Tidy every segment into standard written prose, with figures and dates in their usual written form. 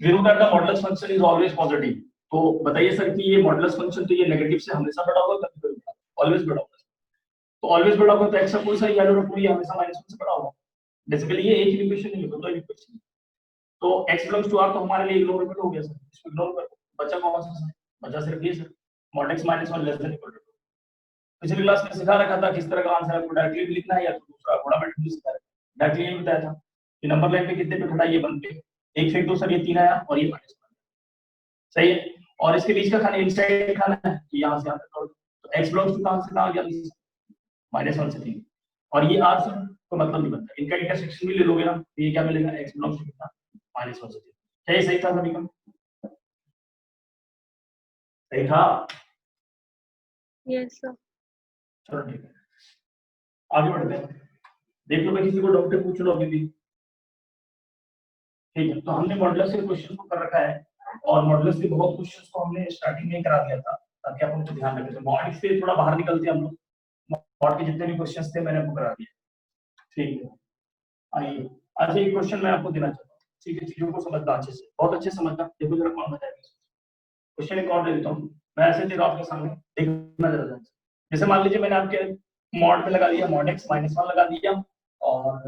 We know that the modulus function is always positive. तो बताइए sir कि ये मॉडुलस फंक्शन तो ये नेगेटिव से हमेशा बड़ा होगा, कभी कभी ऑलवेज बड़ा होगा। तो ऑलवेज बड़ा होगा तो एक्स का कोई सा या रूट ये हमेशा -1 से बड़ा होगा। बेसिकली ये एक इक्वेशन नहीं है, दो इक्वेशन। तो x बिलोंग्स टू r तो हमारे लिए इग्नोरेबल हो गया सर, इसको इग्नोर कर दो। बचा कौन सा सर? बचा सिर्फ ये sir, mod x -1 less than equal to 2। पिछली क्लास में सिखा रखा था किस तरह का आंसर आपको डायरेक्टली भी लिखना है या तो दूसरा थोड़ा मैटर भी सिखा रखा है। डायरेक्टली ये बताया था कि नंबर लाइन पे कितने पे खड़ा ये 1 पे, 1 फेंक दो सर, ये 3 आया और ये -1। सही है। और इसके बीच का खाना इनसाइड खाना है कि यहां से यहां तक, तो x बिलोंग्स टू कहां से कहां गया, -1 से 3। और ये r सर तो मतलब नहीं बनता, इनका इंटरसेक्शन भी ले लोगे ना तो ये क्या मिलेगा, x बिलोंग्स टू कितना, -1 से 3। क्या ये सही था सभी का? सही था? Yes sir. चलो ठीक है, आगे बढ़ते हैं। देख लो मैं किसी को डाउट है, पूछ लो अभी भी। ठीक है, तो हमने मॉडुलस के क्वेश्चन को कर रखा है और मॉडुलस के बहुत क्वेश्चंस को हमने स्टार्टिंग में करा दिया था ताकि आप उनको ध्यान रखें। तो मॉड से थोड़ा बाहर निकलते हैं हम लोग, मॉड के जितने भी क्वेश्चंस थे मैंने आपको करा दिए। ठीक है, आइए आज एक क्वेश्चन मैं आपको देना चाहता हूँ। ठीक है, चीजों को समझना अच्छे से, बहुत अच्छे से समझना। देखो जरा कौन बताएगा क्वेश्चन। एक और दे देता हूँ मैं, ऐसे दे रहा हूँ आपके सामने, देखना जरा। जैसे मान लीजिए मैंने आपके मॉड पे लगा दिया, मॉड x -1 लगा दिया और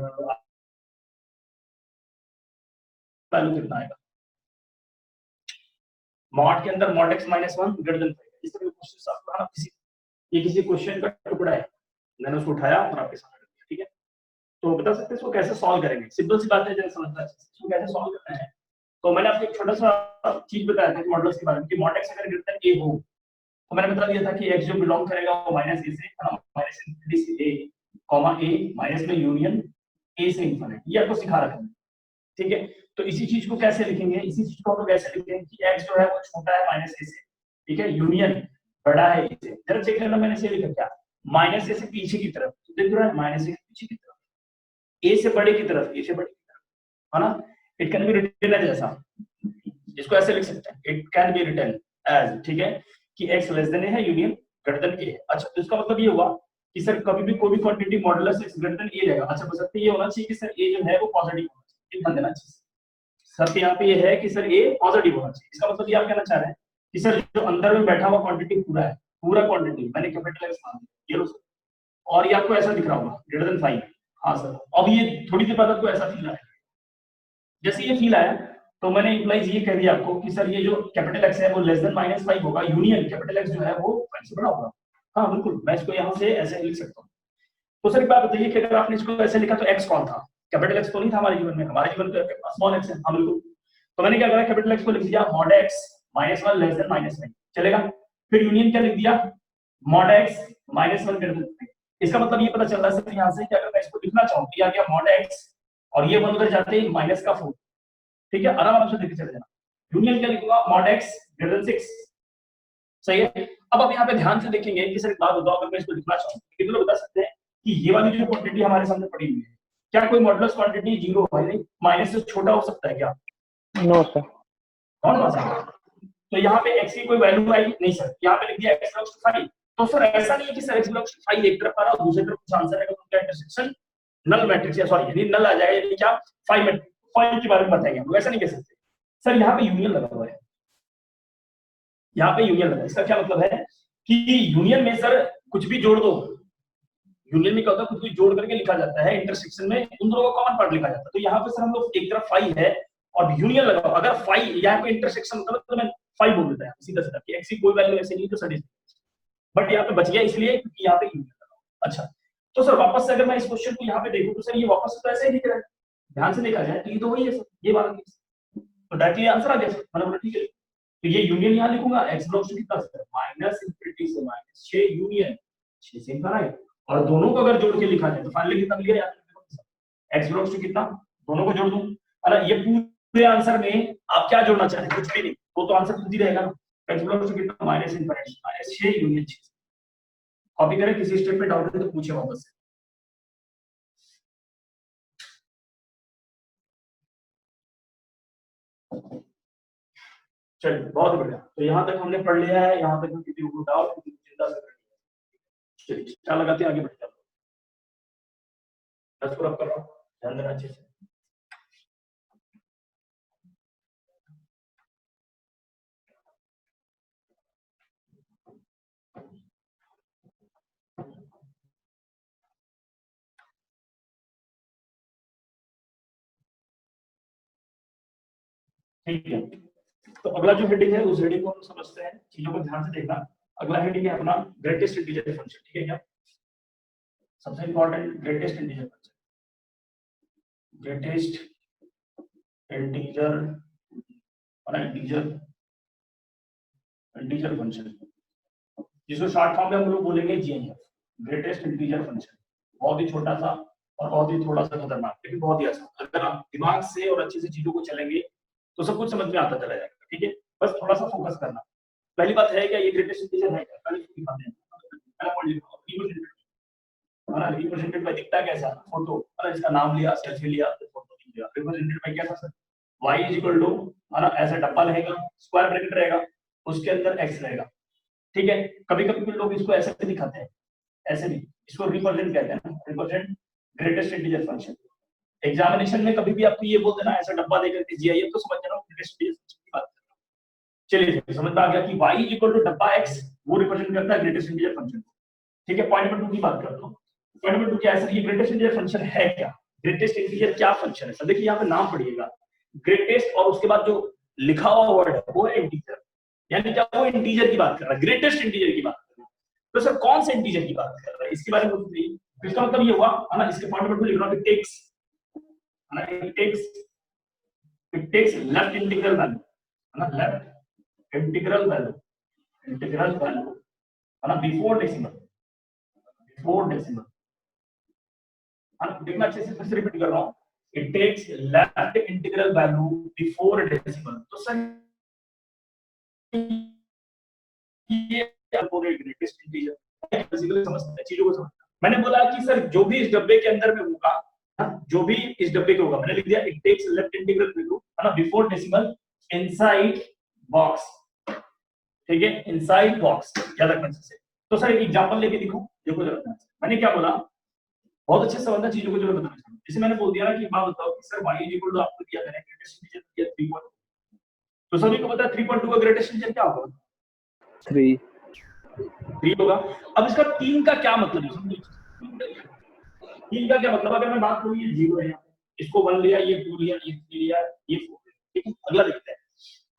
वैल्यू कितना आएगा मॉड के अंदर, मॉड x -1 ग्रेटर देन 5। इस तरह के क्वेश्चन आपको आना, किसी क्वेश्चन का टुकड़ा है, मैंने उसको उठाया और आपके सामने रख दिया। ठीक है, तो बता सकते हैं इसको कैसे सॉल्व करेंगे? सिंपल सी बात है, जैसे समझना है इसको कैसे सॉल्व करना है। तो मैंने आपको एक छोटा सा चीज बताया था मॉडुलस के बारे में कि मॉड x अगर ग्रेटर देन a हो तो मैंने बता दिया था कि x जो बिलोंग करेगा वो -a से -∞ से a, a माइनस में यूनियन a से इनफिनिट, ये आपको सिखा रखा है। ठीक है, तो इसी चीज को कैसे लिखेंगे, इसी चीज को हम लोग कैसे लिखेंगे कि x जो है वो छोटा है -a से, ठीक है, यूनियन बड़ा है a से। जरा चेक करना मैंने इसे लिखा क्या, -a से पीछे की तरफ, तो देख रहा है -a से पीछे की तरफ, a से बड़े की तरफ, a से बड़े की तरफ, है ना। It can be written as ऐसा, इसको ऐसे लिख सकते हैं, it can be written as, ठीक है, कि x लेस देन a है, यूनियन ग्रेटर देन a है। अच्छा, तो इसका मतलब ये हुआ कि सर कभी भी कोई भी quantity modulus x greater than a रहेगा। अच्छा, बस ये होना चाहिए कि सर a जो है वो पॉजिटिव होना चाहिए, ध्यान देना चाहिए। सर यहाँ पे ये है कि सर a पॉजिटिव होना चाहिए। इसका मतलब ये आप कहना चाह रहे हैं कि सर जो अंदर में बैठा हुआ क्वांटिटी पूरा है, पूरा क्वांटिटी मैंने कैपिटल x मान दिया, ये लो सर। और ये आपको ऐसा दिख रहा होगा ग्रेटर देन 5। हाँ सर, अब ये थोड़ी देर बाद आपको ऐसा फील आया। जैसे ये फील आया तो मैंने इम्प्लाइज ये कह दिया आपको कि सर ये जो कैपिटल x है वो लेस देन -5 होगा, यूनियन कैपिटल x जो है वो 5 से बड़ा होगा। हाँ बिल्कुल, मैं इसको यहाँ से ऐसे लिख सकता हूँ। तो सर एक बात बताइए कि अगर आपने इसको ऐसे लिखा तो x कौन था? कैपिटल x तो नहीं था हमारे जीवन में, हमारे जीवन में स्मॉल x है। हाँ बिल्कुल, तो मैंने क्या करा, कैपिटल x को लिख दिया mod x -1 लेस देन -5, चलेगा। फिर यूनियन क्या लिख दिया, mod x -1 ग्रेटर देन। इसका मतलब ये पता चल रहा है सर यहाँ से कि अगर मैं इसको लिखना चाहूँ तो ये आ गया mod x और ये 1 उधर जाते ही -4, ठीक है, आराम से देखे चले जाना। यूनियन क्या लिखूंगा, mod x ग्रेटर देन 6, सही है। अब आप यहाँ पे ध्यान से देखेंगे कि सर एक बात बताओ, अगर मैं इसको लिखना चाहूँ कितने लोग बता सकते हैं कि ये वाली जो क्वांटिटी हमारे सामने पड़ी हुई है, क्या कोई मॉडुलस क्वांटिटी 0 है? नहीं, माइनस से छोटा हो सकता है क्या? No sir. कौन बता सकता है? तो यहाँ पे x की कोई वैल्यू आई नहीं सर, यहाँ पे लिख दिया x बिलोंग्स टू 5। तो सर ऐसा नहीं है कि सर x बिलोंग्स टू 5 एक तरफ आ रहा है और दूसरी तरफ कुछ आंसर है, तो उनका इंटरसेक्शन नल मैट्रिक्स या सॉरी यानी नल आ जाएगा, यानी क्या 5 मैट्रिक्स 5 के बारे में बताएंगे हम लोग, ऐसा नहीं कह सकते। सर यहाँ पे यूनियन लगा हुआ है, यहाँ पे यूनियन लगा है, इसका क्या मतलब है कि यूनियन में सर कुछ भी जोड़ दो, यूनियन में क्या होता है कुछ भी जोड़ करके लिखा जाता है, इंटरसेक्शन में उन दोनों का कॉमन पार्ट लिखा जाता है। तो यहाँ पे सर हम लोग एक तरफ 5 है और यूनियन लगा, अगर 5 यहाँ पे इंटरसेक्शन होता तो मैं 5 बोल देता है सीधा सीधा कि x की कोई वैल्यू ऐसे नहीं तो सैटिस्फाई, बट यहाँ पे बच गया इसलिए क्योंकि यहाँ पे यूनियन लगा। अच्छा, तो सर वापस से अगर मैं इस क्वेश्चन को यहाँ पे देखूं तो सर ये वापस तो ऐसे ही दिख रहा है, ध्यान से देखा जाए तो ये तो वही है सर, ये वाला केस, तो डायरेक्टली आंसर आ गया सर। मैंने बोला ठीक है, तो ये यूनियन यहाँ लिखूंगा, x बिलोंग्स टू कितना सर, -∞ से -6 यूनियन 6 से इनफिनिट, और दोनों को अगर जोड़ के लिखा जाए तो फाइनली कितना मिल गया यार, x बिलोंग्स टू कितना, दोनों को जोड़ दूं। अरे ये पूरे आंसर में आप क्या जोड़ना चाह रहे हैं, कुछ भी नहीं, वो तो आंसर खुद ही रहेगा ना। x बिलोंग्स टू कितना, -∞ -6 यूनियन 6। कॉपी करें, किसी स्टेप पे डाउट है तो पूछे वापस से। चलिए बहुत बढ़िया, तो यहाँ तक हमने पढ़ लिया है, यहाँ तक किसी को डाउट किसी को चिंता से कर लिया। चलिए क्या लगाते हैं, आगे बढ़ते हैं। बस पूरा कर रहा हूँ, ध्यान देना अच्छे से। ठीक है, तो अगला जो हेडिंग है उस हेडिंग को हम समझते हैं, चीजों को ध्यान से देखना। अगला हेडिंग है अपना ग्रेटेस्ट इंटीजर फंक्शन, ठीक है क्या? सबसे important greatest integer function, greatest integer और इंटीजर इंटीजर फंक्शन, जिसको शॉर्ट फॉर्म में हम लोग बोलेंगे जीएनएफ, ग्रेटेस्ट इंटीजर फंक्शन। बहुत ही छोटा सा और बहुत ही थोड़ा सा खतरनाक, लेकिन बहुत ही आसान। अगर आप दिमाग से और अच्छे से चीजों को चलेंगे तो सब कुछ समझ में आता चला जाएगा, ठीक है? बस थोड़ा सा फोकस करना। पहली बात है क्या, ये ग्रेटेस्ट इंटीजर है क्या? पहले दिखाते हैं। पहला पॉइंट लिखो, रिप्रेजेंटेड, है ना? रिप्रेजेंटेड बाय दिखता कैसा? फोटो, है ना? इसका नाम लिया, सेल्फी लिया, तो फोटो लिया। रिप्रेजेंटेड बाय कैसा sir? y is equal to, है ना, ऐसा डब्बा रहेगा, स्क्वायर ब्रैकेट रहेगा, उसके अंदर x रहेगा, ठीक है? कभी कभी लोग इसको ऐसे भी दिखाते हैं, ऐसे भी, इसको रिप्रेजेंट कहते हैं, represent greatest integer function. Examination में कभी भी आपको ये बोलते ना ऐसा डब्बा देकर के जीआईएफ, तो समझ जाना ग्रेटेस्ट इंटीजर फंक्शन की बात कर रहा हूं। चलिए समझ में आ गया कि y इज इक्वल टू डब्बा x, वो रिप्रेजेंट करता है ग्रेटेस्ट इंटीजर फंक्शन, ठीक है? पॉइंट नंबर 2 की बात करता हूं। पॉइंट नंबर 2 क्या है सर? ये ग्रेटेस्ट इंटीजर फंक्शन है क्या? ग्रेटेस्ट इंटीजर क्या फंक्शन है सर? देखिए यहाँ पे नाम पढ़िएगा, ग्रेटेस्ट और उसके बाद जो लिखा हुआ वर्ड है वो है इंटीजर, यानी क्या वो इंटीजर की बात कर रहा है, ग्रेटेस्ट इंटीजर की बात कर रहा है। तो सर कौन से इंटीजर की बात कर रहा है, इसके बारे में बताइए। तो इसका मतलब ये हुआ, है ना, इसके पॉइंट नंबर 2 लिख रहा हूं, इट टेक्स, है ना, it takes left integral value, है ना, left integral value, integral value, है ना, बिफोर डेसिमल, बिफोर डेसिमल। देखना अच्छे से, फिर से रिपीट कर रहा हूं, it takes left integral value before decimal. तो सर ये ग्रेटेस्ट इंटीजर बेसिकली समझते हैं, चीजों को समझना। मैंने बोला कि सर जो भी इस डब्बे के अंदर में होगा, जो भी इस डब्बे के होगा, मैंने लिख दिया it takes left integral value, है ना, बिफोर डेसिमल इनसाइड बॉक्स, ठीक है? इनसाइड बॉक्स, याद रखना चाहिए। तो सर एक एग्जांपल लेके दिखाऊं, देखो जरा मैंने क्या बोला, बहुत अच्छे से समझना चीजों को, जो मैं बताना चाहता हूं। जैसे मैंने बोल दिया ना कि बात बताओ कि sir y is equal to, आपको दिया मैंने ग्रेटेस्ट इंटीजर दिया 3.2, तो सभी को पता है 3.2 का ग्रेटेस्ट इंटीजर क्या होगा? 3 होगा। अब इसका 3 का क्या मतलब है? 3 का क्या मतलब? अगर मैं बात करूं, ये 0 है, इसको 1 लिया, ये 2 लिया, ये 3 लिया, ये 4, ठीक है? अगला देखते हैं,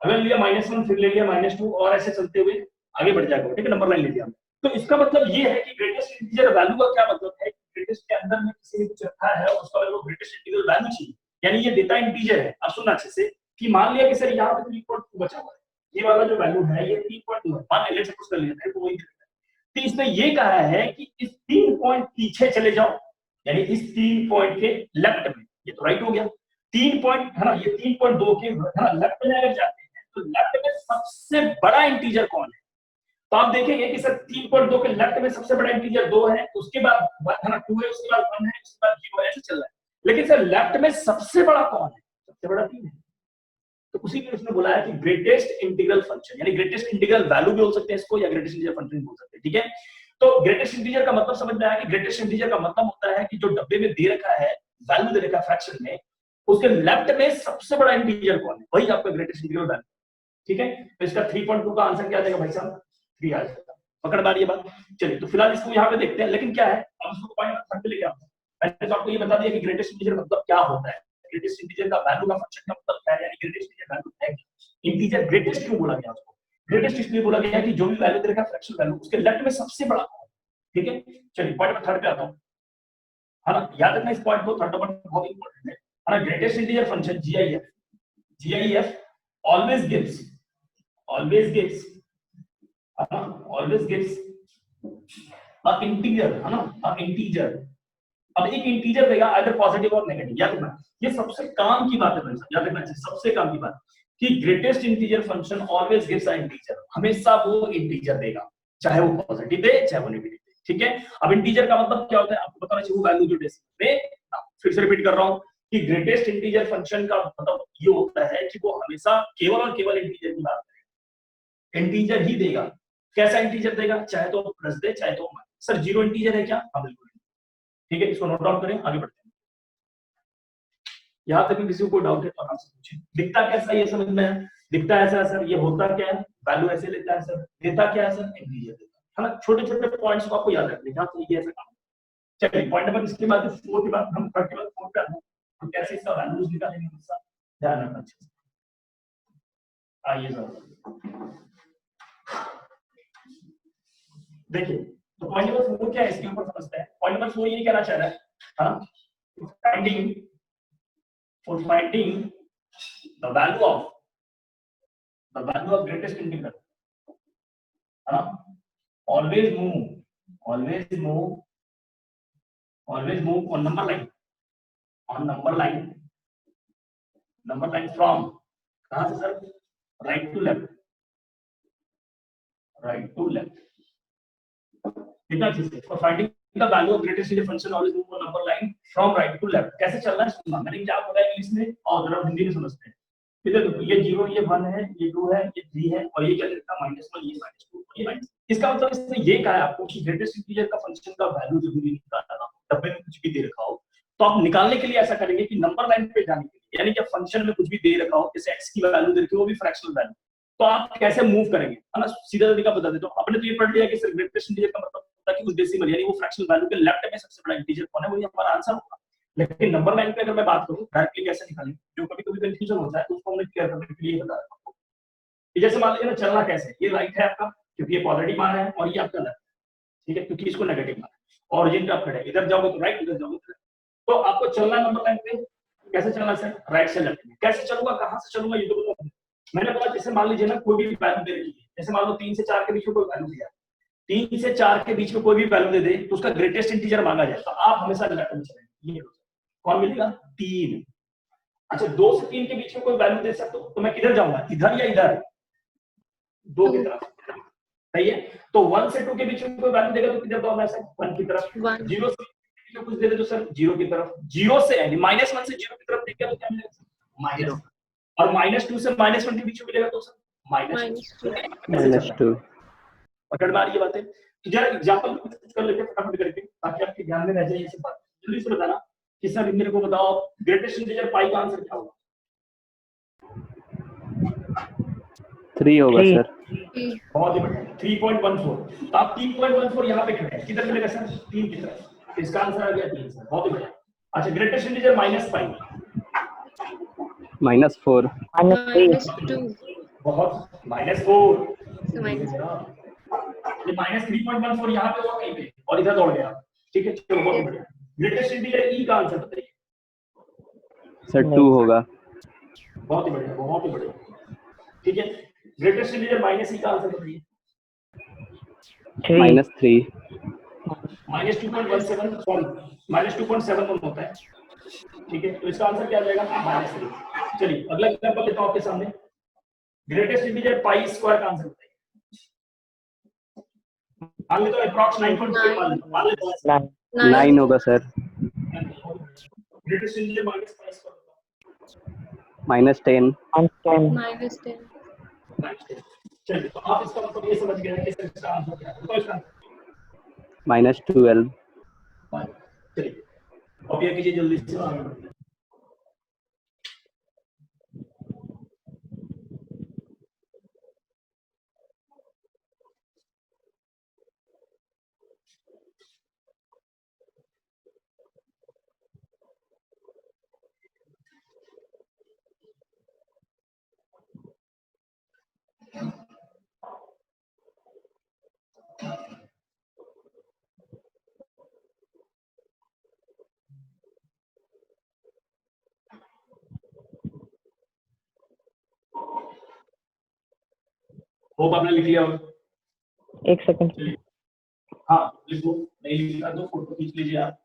अगर लिया -1, फिर ले लिया -2 और ऐसे चलते हुए आगे बढ़ जाएगा, ठीक है? नंबर लाइन ले लिया। तो इसका मतलब ये है कि ग्रेटेस्ट इंटीजर वैल्यू का क्या मतलब है? ग्रेटेस्ट के अंदर में किसी ने कुछ रखा है और उसका वैल्यू ग्रेटेस्ट इंटीजर वैल्यू चाहिए, यानी ये डेटा इंटीजर है। अब सुनना अच्छे से, कि मान लिया कि सर यहाँ पे 3.2 बचा हुआ है, ये वाला जो वैल्यू है ये 3.2 है, मान लेट्स सपोज कर लेते हैं, तो वही तो इसने ये कहा है कि इस 3 पॉइंट पीछे चले जाओ, यानी इस 3 पॉइंट के लेफ्ट में, ये तो राइट हो गया, 3 पॉइंट, है ना, ये 3.2 के, है ना, लेफ्ट में अगर जाते हैं तो लेफ्ट में सबसे बड़ा इंटीजर कौन है? तो आप देखेंगे कि सर 3.2 के लेफ्ट में सबसे बड़ा इंटीजर 2 है, उसके बाद, है ना, 2 है, उसके बाद 1 है, उसके बाद 0 है, ऐसे चल रहा है। लेकिन सर लेफ्ट में सबसे बड़ा कौन है? सबसे बड़ा 3 है। तो उसी में उसने बोला है कि ग्रेटेस्ट इंटीग्रल फंक्शन, यानी ग्रेटेस्ट इंटीग्रल वैल्यू भी हो सकते हैं इसको, या ग्रेटेस्ट इंटीग्रल फंक्शन भी बोल सकते हैं, ठीक है? तो ग्रेटेस्ट इंटीजर का मतलब समझ में आया कि ग्रेटेस्ट इंटीजर का मतलब होता है कि जो डब्बे में दे रखा है, वैल्यू दे रखा है फ्रैक्शन में, उसके लेफ्ट में सबसे बड़ा इंटीजर कौन है, वही आपका ग्रेटेस्ट इंटीग्रल वैल्यू, ठीक है? तो इसका 3.2 का आंसर क्या आ जाएगा भाई साहब? 3 आ जाएगा। पकड़ मार ये बात। चलिए तो फिलहाल इसको यहाँ पे देखते हैं, लेकिन क्या है, अब इसको पॉइंट नंबर 3 पे लेके आते हैं। मैंने तो आपको ये बता दिया कि ग्रेटेस्ट इंटीजर मतलब क्या होता है, ग्रेटेस्ट इंटीजर का वैल्यू का फंक्शन का मतलब क्या है, यानी ग्रेटेस्ट इंटीजर वैल्यू है क्या? इंटीजर ग्रेटेस्ट क्यों बोला गया उसको? ग्रेटेस्ट इसलिए बोला गया कि जो भी वैल्यू दे रखा है फ्रैक्शन वैल्यू, उसके लेफ्ट में सबसे बड़ा कौन है, ठीक है? चलिए पॉइंट नंबर 3 पे आता हूं, है ना, याद रखना इस पॉइंट को, थर्ड पॉइंट बहुत इंपॉर्टेंट है ना। Greatest integer function GIF always gives integer, है ना, इंटीजर। अब एक इंटीजर देगा आइदर पॉजिटिव और नेगेटिव, याद रखना ये सबसे काम की बात है, याद रखना चाहिए सबसे काम की बात, कि greatest integer function always gives a integer, हमेशा वो इंटीजर देगा, चाहे वो पॉजिटिव दे चाहे वो नेगेटिव दे, ठीक है? अब इंटीजर का मतलब क्या होता है आपको बताना चाहिए, वो वैल्यू जो डेसिमल में, फिर से रिपीट कर रहा हूं कि ग्रेटेस्ट इंटीजर फंक्शन का मतलब ये होता है कि वो हमेशा केवल और केवल इंटीजर की बात करेगा, इंटीजर ही देगा। कैसा इंटीजर देगा? चाहे तो प्लस दे चाहे तो माइनस। सर 0 इंटीजर है क्या? हाँ बिल्कुल, ठीक है, इसको नोट डाउन करें, आगे बढ़ते हैं। यहां तक भी किसी को डाउट है तो आपसे पूछें। दिखता कैसा है ये समझ में है? दिखता ऐसा है सर, ये होता क्या है, वैल्यू ऐसे लेता है सर, देता क्या है सर, इंटीजर देता है ना। छोटे छोटे पॉइंट्स को आपको याद रखने का, तो ये ऐसा काम। चलिए पॉइंट नंबर इसके बाद 4 के बाद हम 3 के बाद 4 पे आते हैं, तो कैसे इसका वैल्यूज निकालेंगे, ध्यान रखना चाहिए। आइए सर, देखिए तो पॉइंट नंबर 4 क्या है इसके ऊपर समझते हैं। पॉइंट नंबर 4 ये कहना चाह रहा है, हाँ, finding for finding the value of greatest integral, है ना, always move on number line from कहाँ से सर, right to left, कितना चीज है for finding the value of greatest integral function always move on number line from right to left। कैसे चलना है सुनना, मैंने क्या बोला इंग्लिश में और जरा हिंदी में समझते हैं। इधर देखो, ये 0, ये 1 है, ये 2 है, ये 3 है, और ये क्या लिखा -1, ये -2, ये माइनस। इसका मतलब इसने ये कहा है आपको कि ग्रेटेस्ट इंटीजर का फंक्शन का वैल्यू जरूरी निकालना, डब्बे में कुछ भी दे रखा हो तो आप निकालने के लिए ऐसा करेंगे कि नंबर लाइन पे जाने के लिए, यानी कि फंक्शन में कुछ भी दे रखा हो, जैसे x की वैल्यू दे रखी हो, वो भी फ्रैक्शनल वैल्यू, तो आप कैसे मूव करेंगे, है ना, सीधा तरीका बता देता हूं। आपने तो ये पढ़ लिया कि सिर्फ ग्रेटेस्ट इंटीजर का मतलब होता है कि उस डेसिमल यानी वो फ्रैक्शनल वैल्यू के लेफ्ट में सबसे बड़ा इंटीजर कौन है, वही हमारा आंसर होगा। लेकिन नंबर लाइन पे अगर मैं बात करूं डायरेक्टली कैसे निकालें, जो कभी-कभी कंफ्यूजन होता है, तो उसको हमने क्लियर करने के लिए बता रहा हूं। जैसे मान लीजिए ना, चलना कैसे, ये राइट है आपका क्योंकि ये पॉजिटिव मान है, और ये आपका लेफ्ट, ठीक है, क्योंकि इसको नेगेटिव मान है। ओरिजिन पे आप खड़े, इधर जाओगे तो राइट, इधर जाओगे तो लेफ्ट। तो आपको चलना नंबर लाइन पे कैसे चलना सर, राइट से लेफ्ट में। कैसे चलूंगा, कहां से चलूंगा, ये तो बताओ। मैंने बोला जैसे मान लीजिए ना, कोई भी वैल्यू दे रही है, जैसे मान लो 3 से 4 के बीच में कोई वैल्यू दिया, 3 से 4 के बीच में कोई भी वैल्यू दे दे तो उसका ग्रेटेस्ट इंटीजर मांगा जाए, तो आप हमेशा लेफ्ट में चलेंगे। ये कौन मिलेगा, 3। अच्छा, 2 से 3 के बीच में कोई वैल्यू दे सकते हो, तो मैं किधर जाऊंगा, इधर या इधर, 2 की तरफ, सही है। तो 1 से 2 के बीच में कोई वैल्यू देगा तो किधर जाऊंगा, ऐसे 1 की तरफ। 0 से कुछ दे दे तो सर 0 की तरफ। 0 से यानी -1 से 0 की तरफ देखेगा तो क्या मिलेगा, माइनस। और -2 से -1 के बीच में मिलेगा तो सर -2। पकड़ में आ रही है बातें। तो जरा एग्जांपल कुछ कर लेते हैं फटाफट करके, ताकि आपके ध्यान में रह जाए ये सब बात। जल्दी से बताना कि सर मेरे को बताओ ग्रेटेस्ट इंटीजर पाई का आंसर क्या होगा। 3 होगा सर। बहुत ही बढ़िया, 3.14। तो आप 3.14 यहाँ पे खड़े हैं, किधर मिलेगा सर, 3 की तरफ। इसका आंसर आ गया 3 सर, बहुत ही बढ़िया। अच्छा, ग्रेटेस्ट इंटीजर -5, -4, -2, बहुत, -4, ये -3.14 यहाँ पे होगा कहीं पे, और इधर दौड़ गया, ठीक है, चलो बहुत बढ़िया। ग्रेटेस्ट इंटीजर ई का आंसर बताइए सर। 2 होगा। बहुत ही बढ़िया, बहुत ही बढ़िया, ठीक है। ग्रेटेस्ट इंटीजर -e का आंसर बताइए -3, -2.17, सॉरी -2.71 होता है, ठीक है। तो इसका आंसर क्या आ जाएगा, -3। चलिए अगला एग्जांपल लेता हूं आपके सामने। ग्रेटेस्ट इंटीजर पाई स्क्वायर का आंसर बताइए। मान लेते हो अप्रॉक्स 9.2 मान लेते हो 9 होगा sir. Greatest integer -pi square -10, -10, चलिए, तो आप इसका मतलब ये समझ गए कि इसका आंसर क्या है, तो इसका -12, चलिए अब ये कीजिए जल्दी से आगे बढ़िए। होप आपने लिख लिया होगा। 1 सेकंड। हाँ लिखो, नहीं लिखा तो फोटो खींच लीजिए आप।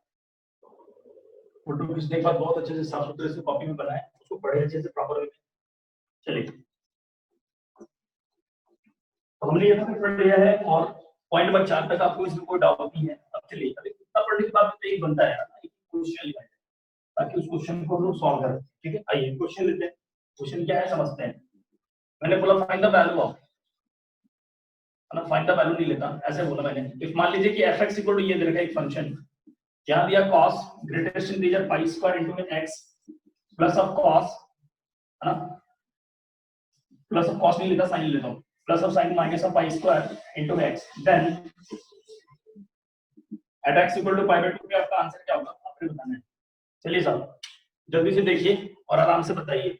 फोटो खींचने के बाद बहुत अच्छे से साफ सुथरे से कॉपी में बनाए, उसको पढ़े अच्छे से प्रॉपर वे में। चलिए, तो हमने यहाँ पे पढ़ लिया है, और पॉइंट नंबर 4 तक आपको इसमें कोई डाउट नहीं है। अब चलिए, अभी इतना पढ़ने के बाद एक बनता है एक क्वेश्चन लिखा है, ताकि उस क्वेश्चन को हम लोग सॉल्व करें, ठीक है। आइए क्वेश्चन लेते हैं। क्वेश्चन क्या है समझते हैं। मैंने बोला फाइंड द वैल्यू ऑफ, ना फाइंड द वैल्यू नहीं लेता, ऐसे बोला मैंने। इफ मान लीजिए कि fx इक्वल टू ये दे रखा है एक फंक्शन, क्या दिया, cos greatest integer pi square into x plus of cos, है ना, प्लस ऑफ cos नहीं लेता, साइन लेता हूं, plus of sine minus of pi square into x, then at x equal to pi by 2 पे आपका आंसर क्या होगा, आपने बताना है। चलिए साहब जल्दी से देखिए और आराम से बताइए।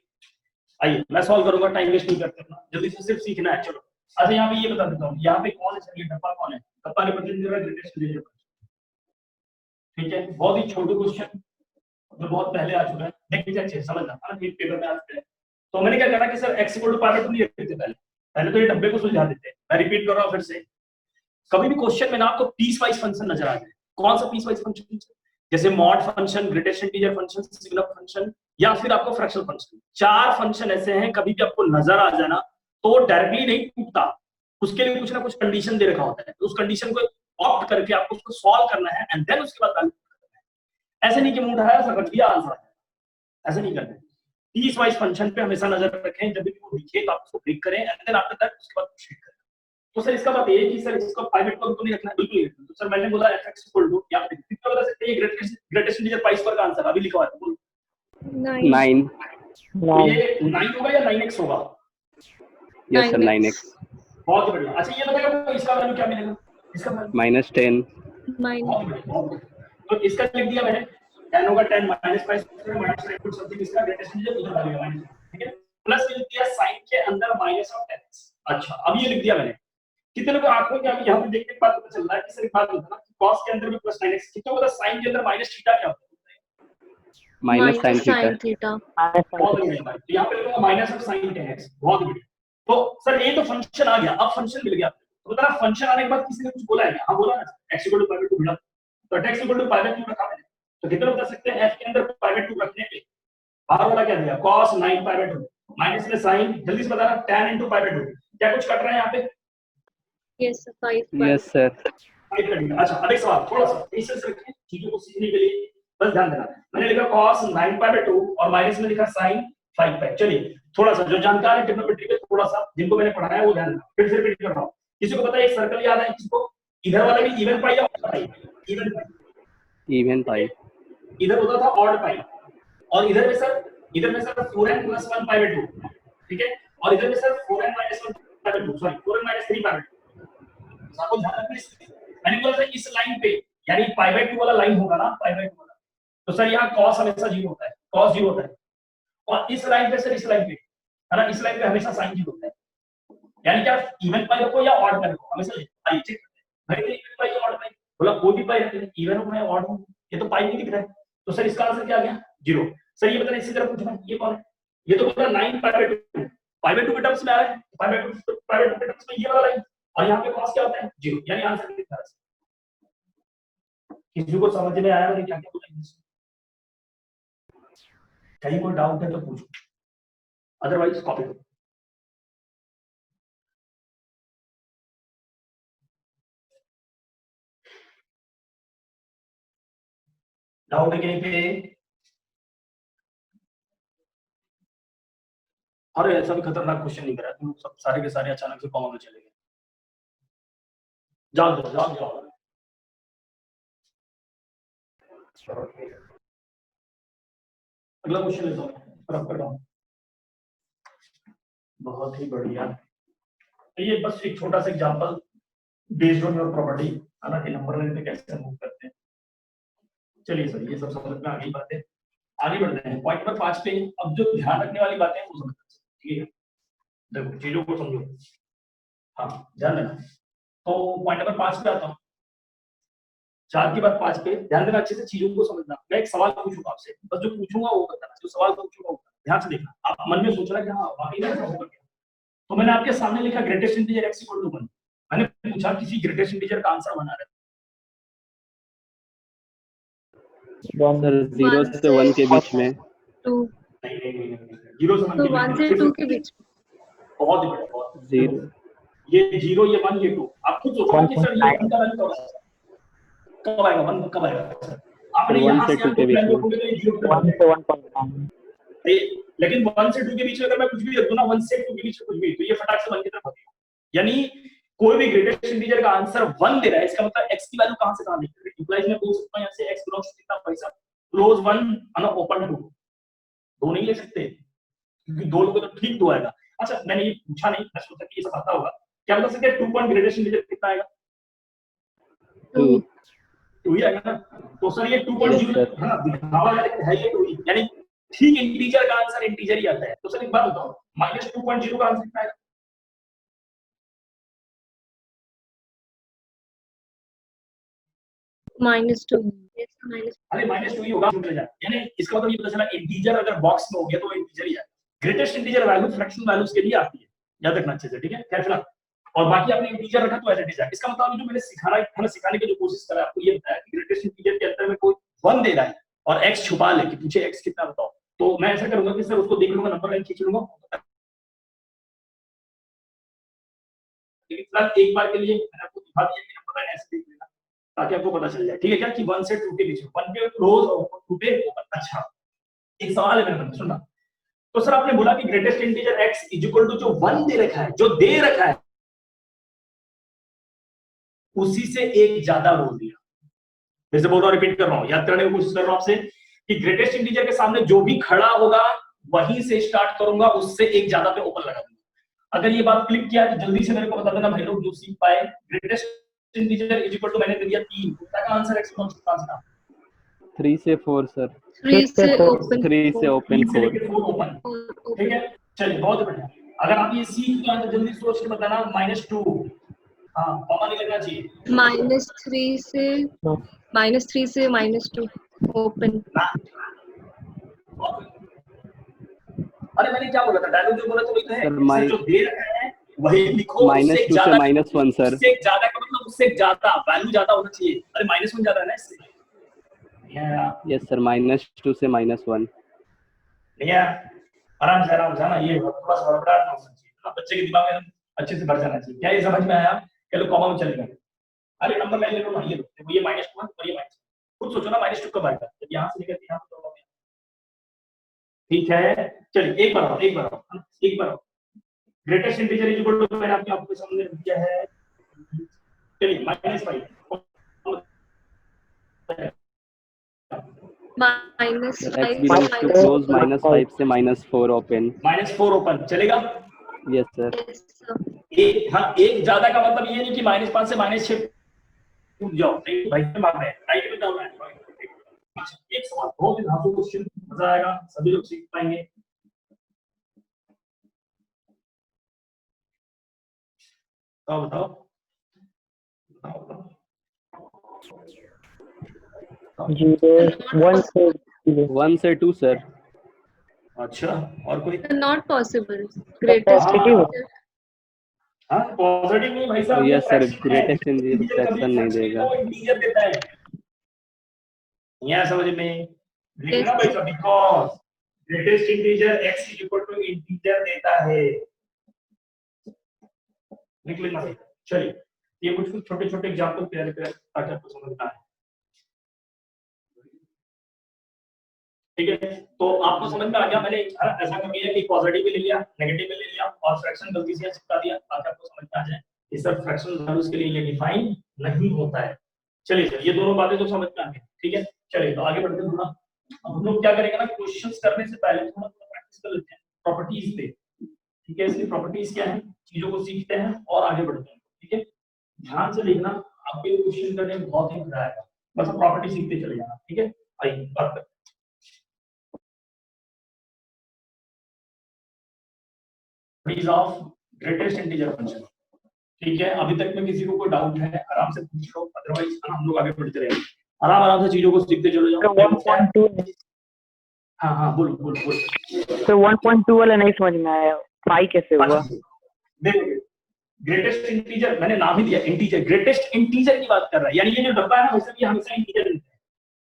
आइए मैं सॉल्व करूंगा, टाइम वेस्ट नहीं करते अपना, जल्दी से सिर्फ सीखना है। चलो अच्छा यहाँ पे ये बता देता हूँ, यहाँ पे कौन है सर, ये डब्बा कौन है, डब्बा रिप्रेजेंट कर रहा है ग्रेटेस्ट इंटीजर। ठीक है, बहुत ही छोटे क्वेश्चन जो बहुत पहले आ चुका है, लेकिन अच्छे समझना है ना, पेपर में आ चुके हैं। तो मैंने क्या करा कि sir x equal to pi by 2 नहीं रखते पहले, पहले तो ये डब्बे को सुलझा देते हैं। मैं रिपीट कर रहा हूँ फिर से, कभी भी क्वेश्चन में ना आपको पीस वाइज फंक्शन नजर आ जाए, कौन सा पीस वाइज फंक्शन, जैसे mod function, greatest integer function, signum function, या फिर आपको फ्रैक्शनल फंक्शन, 4 फंक्शन ऐसे हैं कभी भी आपको नजर आ जाना तो डायरेक्टली नहीं टूटता, उसके लिए कुछ ना कुछ कंडीशन दे रखा होता है, तो उस कंडीशन को ऑप्ट करके आपको उसको सॉल्व करना है एंड देन उसके बाद वैल्यू करना है। ऐसे नहीं कि मुंह उठाया सर रख दिया आंसर, ऐसे नहीं करना है। पीस वाइज फंक्शन पे हमेशा नजर रखें, जब भी वो दिखे तो आप उसको ब्रेक करें एंड देन आफ्टर दैट उसके बाद प्रोसीड करें। तो सर इसका बताइए कि सर इसको प्राइवेट को तो नहीं रखना है, बिल्कुल नहीं। तो सर मैंने बोला fx इक्वल टू, या फिर कितना बता सकते हैं ये ग्रेटेस्ट इंटीजर पाई स्क्वायर का आंसर अभी लिखा हुआ है, बोलो 9। तो ये 9 होगा या 9x होगा? Yes sir 9x। बहुत बढ़िया। अच्छा ये बताइए आपको इसका वैल्यू क्या मिलेगा, इसका वैल्यू -10। बहुत बढ़िया, बहुत बढ़िया। तो इसका लिख दिया मैंने, 10 होगा 10 minus pi square minus input something, इसका ग्रेटेस्ट इंटीजर उधर डालेगा माइनस, ठीक है, प्लस लिख दिया साइन के अंदर माइनस ऑफ 10x। अच्छा अब ये लिख दिया मैंने, कितने लोग आंखों क्या यहाँ पे देखने के बाद पता चल रहा है कि सर एक बात होता है ना कि cos के अंदर भी प्लस 9x, कितना होता है साइन के अंदर माइनस थीटा क्या होता है? Minus sine theta. बहुत बढ़िया भाई, तो यहाँ पे लिखूंगा माइनस ऑफ साइन 10x, बहुत बढ़िया। तो सर ये तो फंक्शन आ गया, अब फंक्शन मिल गया, तो बता फंक्शन आने के बाद किसी ने कुछ बोला है क्या? हाँ बोला ना, x equal to pi by 2 मिला, तो x equal to pi by 2 रखा मैंने, तो कितना बता सकते हैं f के अंदर पाई बाय 2 रखने पे बाहर वाला क्या दिया, cos 9 पाई बाय 2 माइनस में साइन, जल्दी से बताना tan इनटू पाई बाय 2, क्या कुछ कट रहा है यहाँ पे? Yes sir. अच्छा अब एक सवाल थोड़ा सा पेशेंस रखें चीजों को सीखने के लिए, बस ध्यान देना। मैंने लिखा cos 9 पाई बाय 2 और माइनस में लिखा sin 5 पाई। चलिए थोड़ा सा जो जानकार है ट्रिग्नोमेट्री के, थोड़ा सा जिनको मैंने पढ़ाया वो ध्यान देना, फिर से रिपीट कर रहा हूं। किसी को पता है एक सर्कल याद है किसको, इधर वाला भी इवन पाई या ऑड पाई? इवन पाई। इवन पाई। इधर होता था ऑड पाई, और इधर में सर 4n + 1 पाई बाय 2, ठीक है, और इधर में sir 4n - 1 pi by 2, sorry 4n - 3 pi by 2। आपको ध्यान रखना है, मैंने बोला था इस लाइन पे यानी पाई बाय 2 वाला लाइन होगा ना, पाई बाय 2 वाला, तो सर यहाँ cos हमेशा 0 होता है, cos 0 होता है, और इस लाइन पे सर, इस लाइन पे है ना, इस लाइन पे हमेशा sin 0 होता है। यानी क्या इवन पाई रखो या ऑड पाई रखो, हमेशा आइए चेक करते हैं भाई, इवन पाई या ऑड पाई, बोला कोई भी पाई रखें, इवन हो या ऑड हो, ये तो पाई नहीं दिख रहा है, तो सर इसका आंसर क्या आ गया 0। सर ये बताना, इसी तरह पूछना ये कौन है, ये तो बोला 9 पाई बाय 2, पाई बाय 2 के टर्म्स में आ रहा है, पाई बाय 2 के टर्म्स में ये वाला लाइन, और यहाँ पे cos क्या होता है 0, यानी आंसर कितना है? किसी को समझ में आया मैंने क्या क्या बोला? कहीं कोई डाउट है तो पूछो, अदरवाइज कॉपी करो। डाउट है कहीं पे? अरे ऐसा भी खतरनाक क्वेश्चन नहीं करा तुम सब, सारे के सारे अचानक से कॉमन में चले गए, जाओ जाओ जाओ जाओ। अगला क्वेश्चन लेता हूं, बहुत ही बढ़िया। तो ये बस एक छोटा सा example based on your property, हालांकि नंबर लेने पे कैसे मूव करते हैं। चलिए सर ये सब समझ में आ गई बातें, आगे बढ़ते हैं पॉइंट नंबर 5 पे। अब जो ध्यान रखने वाली बातें हैं वो समझते हैं, ठीक है, देखो चीजों को समझो, हाँ ध्यान देना। तो पॉइंट नंबर 5 पे आता हूँ, 4 के बाद 5 पे ध्यान देना, अच्छे से चीजों को समझना। मैं एक सवाल पूछूंगा आपसे, बस जो पूछूंगा वो बताना, जो सवाल पूछूंगा वो ध्यान से देखना, आप मन में सोचना कि हाँ वाकई में ऐसा होगा क्या। तो मैंने आपके सामने लिखा greatest integer x equal to 1, मैंने पूछा किसी ग्रेटेस्ट इंटीजर का आंसर बना रहे सर 0 से 1 के बीच में। 2 नहीं 0 से 1 तो 1 से 2 के बीच। बहुत बढ़िया, बहुत 0 ये 0 ये 1 ये 2, आप खुद सोचो कि सर ये 1 का वैल्यू कब आएगा, 1 कब आएगा? आपने यहां से 2 के बीच में 1 से 1.9, लेकिन 1 से 2 के बीच में अगर मैं कुछ भी रख दूं ना, 1 से 2 के बीच में कुछ भी, तो ये फटाक से 1 की तरफ भागेगा। यानी कोई भी ग्रेटेस्ट इंटीजर का आंसर 1 दे रहा है, इसका मतलब x की वैल्यू कहां से कहां लिख रहे हैं, इंप्लाइज में बोल सकता हूं यहां से x बिलोंग्स टू कितना पैसा, क्लोज 1 और ओपन 2, दो नहीं ले सकते क्योंकि दो लोग तो ठीक 2 आएगा। अच्छा मैंने ये पूछा नहीं, मैं सोचा कि ये सब आता होगा, क्या बता सकते हैं 2 पॉइंट ग्रेटेस्ट इंटीजर कितना आएगा? 2 2 ही आएगा ना, तो सर ये 2.0 हां दिखावा है लेकिन है ये 2 ही, यानी ठीक है, इंटीजर का आंसर इंटीजर ही आता है। तो सर एक बात बताओ, -2.0 का आंसर क्या है? -2 अरे -2 ही होगा, यानी इसका मतलब ये पता चला इंटीजर अगर बॉक्स में हो गया तो इंटीजर ही है। Greatest integer value fractional values के लिए आती है, याद रखना अच्छे से, ठीक है? क्या चला, और बाकी आपने इंटीजर रखा तो एज इट इज है। इसका मतलब जो मैंने सिखाने की जो कोशिश करा आपको ये बताया कि ग्रेटेस्ट इंटीजर के अंदर में कोई 1 दे रहा है और x छुपा ले कि पूछे x कितना बताओ, तो मैं ऐसा करूंगा कि सर उसको देख लूंगा, नंबर लाइन खींच लूंगा, लेकिन फिलहाल एक बार के लिए मैंने आपको दिखा दिया कि नंबर लाइन ऐसे देख लेना ताकि आपको पता चल जाए, ठीक है? क्या कि 1 से 2 के बीच में, 1 पे क्लोज और 2 पे ओपन। अच्छा, एक सवाल है मेरे मन में, सुनना। तो सर आपने बोला कि greatest integer x is equal to जो 1 दे रखा है, जो दे रखा है उसी से एक ज्यादा बोल दिया। फिर से बोल रहा हूं, रिपीट कर रहा हूं, याद करने की कोशिश कर रहा हूं आपसे कि ग्रेटेस्ट इंटीजर के सामने जो भी खड़ा होगा वहीं से स्टार्ट करूंगा, उससे एक ज्यादा पे ओपन लगा दूंगा। अगर ये बात क्लिक किया तो जल्दी से मेरे को बता देना भाई लोग जो सीख पाए। Greatest integer is equal to मैंने दे दिया 3, क्या का आंसर x कौन सा आंसर? 3 से 4 सर। 3 से ओपन 3 से ओपन 4। 4 ओपन, ठीक है? चलिए बहुत बढ़िया। अगर आप ये सीख गए तो जल्दी सोच के बताना -2, हाँ कॉमा नहीं लगना चाहिए। -3 से -2 ओपन। अरे मैंने क्या बोला था, डायलॉग जो बोला था वही तो है। सर, जो दे रखा है वही लिखो, -2 से -1 सर। उससे ज्यादा का मतलब उससे ज्यादा वैल्यू ज्यादा होना चाहिए। अरे -1 ज्यादा है ना इससे। यस सर, -2 से -1। भैया आराम से ना, ये थोड़ा सा हड़बड़ाहट ना होना चाहिए, अब बच्चे के दिमाग में अच्छे से भर जाना चाहिए। क्या ये समझ में आया? चलो कॉमा में चलेगा। अरे नंबर लाइन ले लो ना, ये लो, देखो ये -1 और ये -2, खुद सोचो ना -2 कब आएगा, जब यहाँ से लेकर यहाँ तक होगा। ठीक है, चलिए एक बार greatest integer is equal to, मैंने आपके सामने दिया है, चलिए -5 x belongs to close -5 से -4 ओपन। -4 ओपन चलेगा? Yes sir. एक, हाँ एक ज्यादा का मतलब ये नहीं कि -5 से -6 कूद जाओ, नहीं भाई मार रहे हैं, राइट में डाल रहे हैं। एक सवाल बहुत ही धांसू क्वेश्चन, मजा आएगा, सभी लोग सीख पाएंगे। बताओ 1 से 2 सर। अच्छा, और कोई? Not possible. ग्रेटेस्ट हाँ पॉजिटिव नहीं भाई साहब, यस सर, fraction है। ग्रेटेस्ट इंटीजर इंटीजर कभी फ्रैक्शन नहीं fraction देगा। को इंटीजर देता है, यहाँ समझ में लिखना भाई साहब, because greatest integer x is equal to integer देता है, लिख लेना भाई। चलिए ये कुछ छोटे-छोटे एग्जांपल प्यारे ताकि आपको समझ में आए, ठीक है? तो आपको समझ में आ गया, मैंने ऐसा कर दिया कि पॉजिटिव भी ले लिया, नेगेटिव भी ले लिया और फ्रैक्शन गलती से चिपका दिया ताकि आपको समझ में आ जाए कि सब फ्रैक्शनल वैल्यूज के लिए ये डिफाइन नहीं होता है। चलिए सर ये दोनों बातें तो समझ में आ गई, ठीक है? चलिए तो आगे बढ़ते हैं थोड़ा। अब हम लोग क्या करेंगे ना, क्वेश्चंस करने से पहले थोड़ा प्रैक्टिस कर लेते हैं प्रॉपर्टीज पे, ठीक है? इसकी प्रॉपर्टीज क्या है, चीजों को सीखते हैं और आगे बढ़ते हैं, ठीक है? ध्यान से लिखना, आपके क्वेश्चन करने में बहुत ही मजा आएगा, बस प्रॉपर्टी सीखते चले जाना, ठीक है? आइए बात करते हैं। ऑफ ग्रेटेस्ट इंटीजर फंक्शन, ठीक है? अभी तक में किसी को कोई डाउट है आराम से पूछ लो, अदरवाइज हम लोग आगे बढ़ते रहेंगे, आराम से चीजों को सीखते चले जाओ। 1.2 हाँ बोलो। तो 1.2 वाला नहीं समझ में आया, 5 कैसे हुआ? देखो ग्रेटेस्ट इंटीजर मैंने नाम ही दिया इंटीजर, ग्रेटेस्ट इंटीजर की बात कर रहा है, यानी ये जो डब्बा है ना वैसे भी हमेशा इंटीजर रहता है,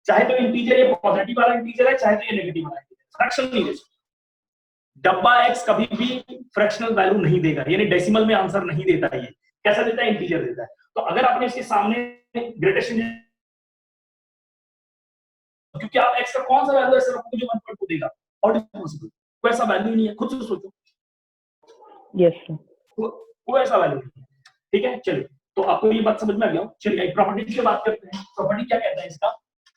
चाहे तो इंटीजर ये पॉजिटिव वाला इंटीजर है, चाहे तो ये नेगेटिव वाला इंटीजर, फ्रैक्शन नहीं देता। डब्बा x कभी भी फ्रैक्शनल वैल्यू नहीं देगा, यानी डेसिमल में आंसर नहीं देता है, ये कैसा देता है, इंटीजर देता है। तो अगर आपने इसके सामने ग्रेटेस्ट इंटीजर, क्योंकि आप x का कौन सा वैल्यू ऐसा रखोगे जो 1.2 देगा, और पॉसिबल कोई ऐसा वैल्यू नहीं है, खुद से सोचो। यस कोई ऐसा वैल्यू नहीं है, ठीक है? चलिए तो आपको ये बात समझ में आ गया। चलिए प्रॉपर्टीज की बात करते हैं। प्रॉपर्टी क्या कहता है इसका,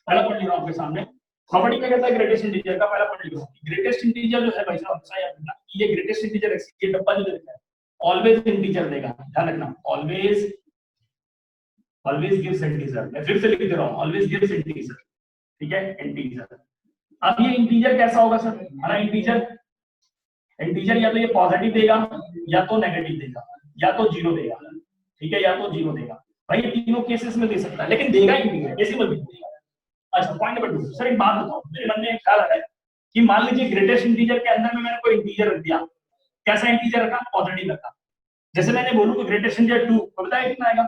पहला पॉइंट लिखा आपके सामने। प्रॉपर्टी क्या कहता है ग्रेटेस्ट इंटीजर का, पहला पॉइंट लिखो। ग्रेटेस्ट इंटीजर जो है भाई साहब हमेशा याद रखना, ये ग्रेटेस्ट इंटीजर x, ये डब्बा जो देता है ऑलवेज इंटीजर देगा, ध्यान रखना, ऑलवेज गिव्स इंटीजर। मैं फिर से लिख दे रहा हूं, ऑलवेज गिव्स इंटीजर, ठीक है? इंटीजर अब ये इंटीजर कैसा होगा सर? हमारा इंटीजर या तो ये पॉजिटिव देगा या तो नेगेटिव देगा या तो जीरो देगा, ठीक है, या तो जीरो देगा। भाई ये तीनों केसेस में दे सकता है, लेकिन देगा इंटीजर, डेसिमल भी देगा। अच्छा, पॉइंट नंबर 2, सर एक बात बताओ, मेरे मन में एक ख्याल आ रहा है कि मान लीजिए ग्रेटेस्ट इंटीजर के अंदर में मैंने कोई इंटीजर रख दिया, कैसा इंटीजर रखा? पॉजिटिव रखा। जैसे मैंने बोलूं कि ग्रेटेस्ट इंटीजर 2, तो बताया कितना आएगा?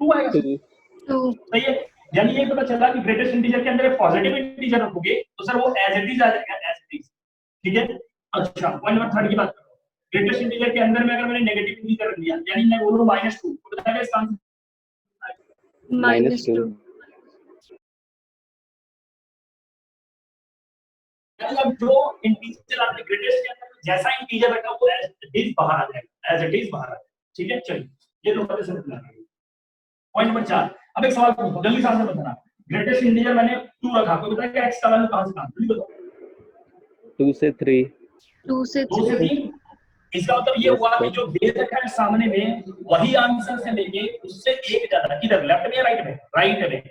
2 आएगा। 2 सही है, यानी ये पता चला कि ग्रेटेस्ट इंटीजर के अंदर एक पॉजिटिव इंटीजर रखोगे तो सर वो एज इट इज आ जाएगा, एज इट इज, ठीक है। अच्छा, पॉइंट नंबर 3 की बात करो, ग्रेटेस्ट इंटीजर के अंदर में अगर मैंने नेगेटिव इंटीजर रख दिया, यानी मैं बोलूं -2, तो बताएगा इसका आंसर -2 मतलब जो इंटीजर आपने ग्रेटेस्ट के अंदर जैसा इंटीजर रखा वो एज इट इज बाहर आ जाएगा, एज इट इज बाहर आ जाएगा, ठीक है। चलिए ये दो बातें समझ में आ गई। पॉइंट नंबर 4, अब एक सवाल पूछो, जल्दी से आंसर बताना। ग्रेटेस्ट इंटीजर मैंने 2 रखा, कोई बताएगा x का वैल्यू कहां से कहां? जल्दी बताओ। 2 से 3 2 से 2 से 3, इसका मतलब ये हुआ कि जो दे रखा है सामने में वही आंसर से लेके उससे एक ज्यादा, किधर, लेफ्ट में या राइट में? राइट में,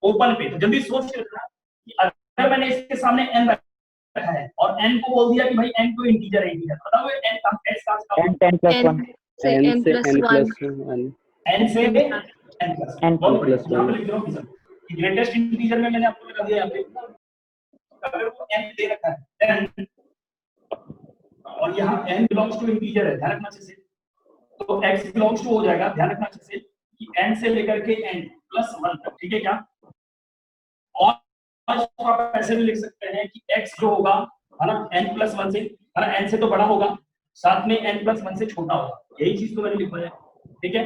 ओपन पे। तो जल्दी सोच के रखना कि अगर मैंने इसके सामने n रखा है और n को बोल दिया कि भाई n को इंटीजर है, इंटीजर बताओ ये n का x का 10 plus 1 से n n से plus n 1 plus 1 n से n प्लस n plus यहाँ 1 पे लिख दो कि ग्रेटेस्ट इंटीजर में मैंने आपको बता दिया यहाँ पे, अगर वो n दे रखा है n और यहाँ n बिलोंग्स टू इंटीजर है, ध्यान रखना अच्छे से, तो x बिलोंग्स टू हो जाएगा, ध्यान रखना अच्छे से कि n से लेकर के n प्लस 1 तक, ठीक है क्या? और आप ऐसे भी लिख सकते हैं कि x जो होगा है ना n प्लस 1 से, है ना, n से तो बड़ा होगा, साथ में n प्लस 1 से छोटा होगा, यही चीज तो मैंने लिखा है, ठीक है।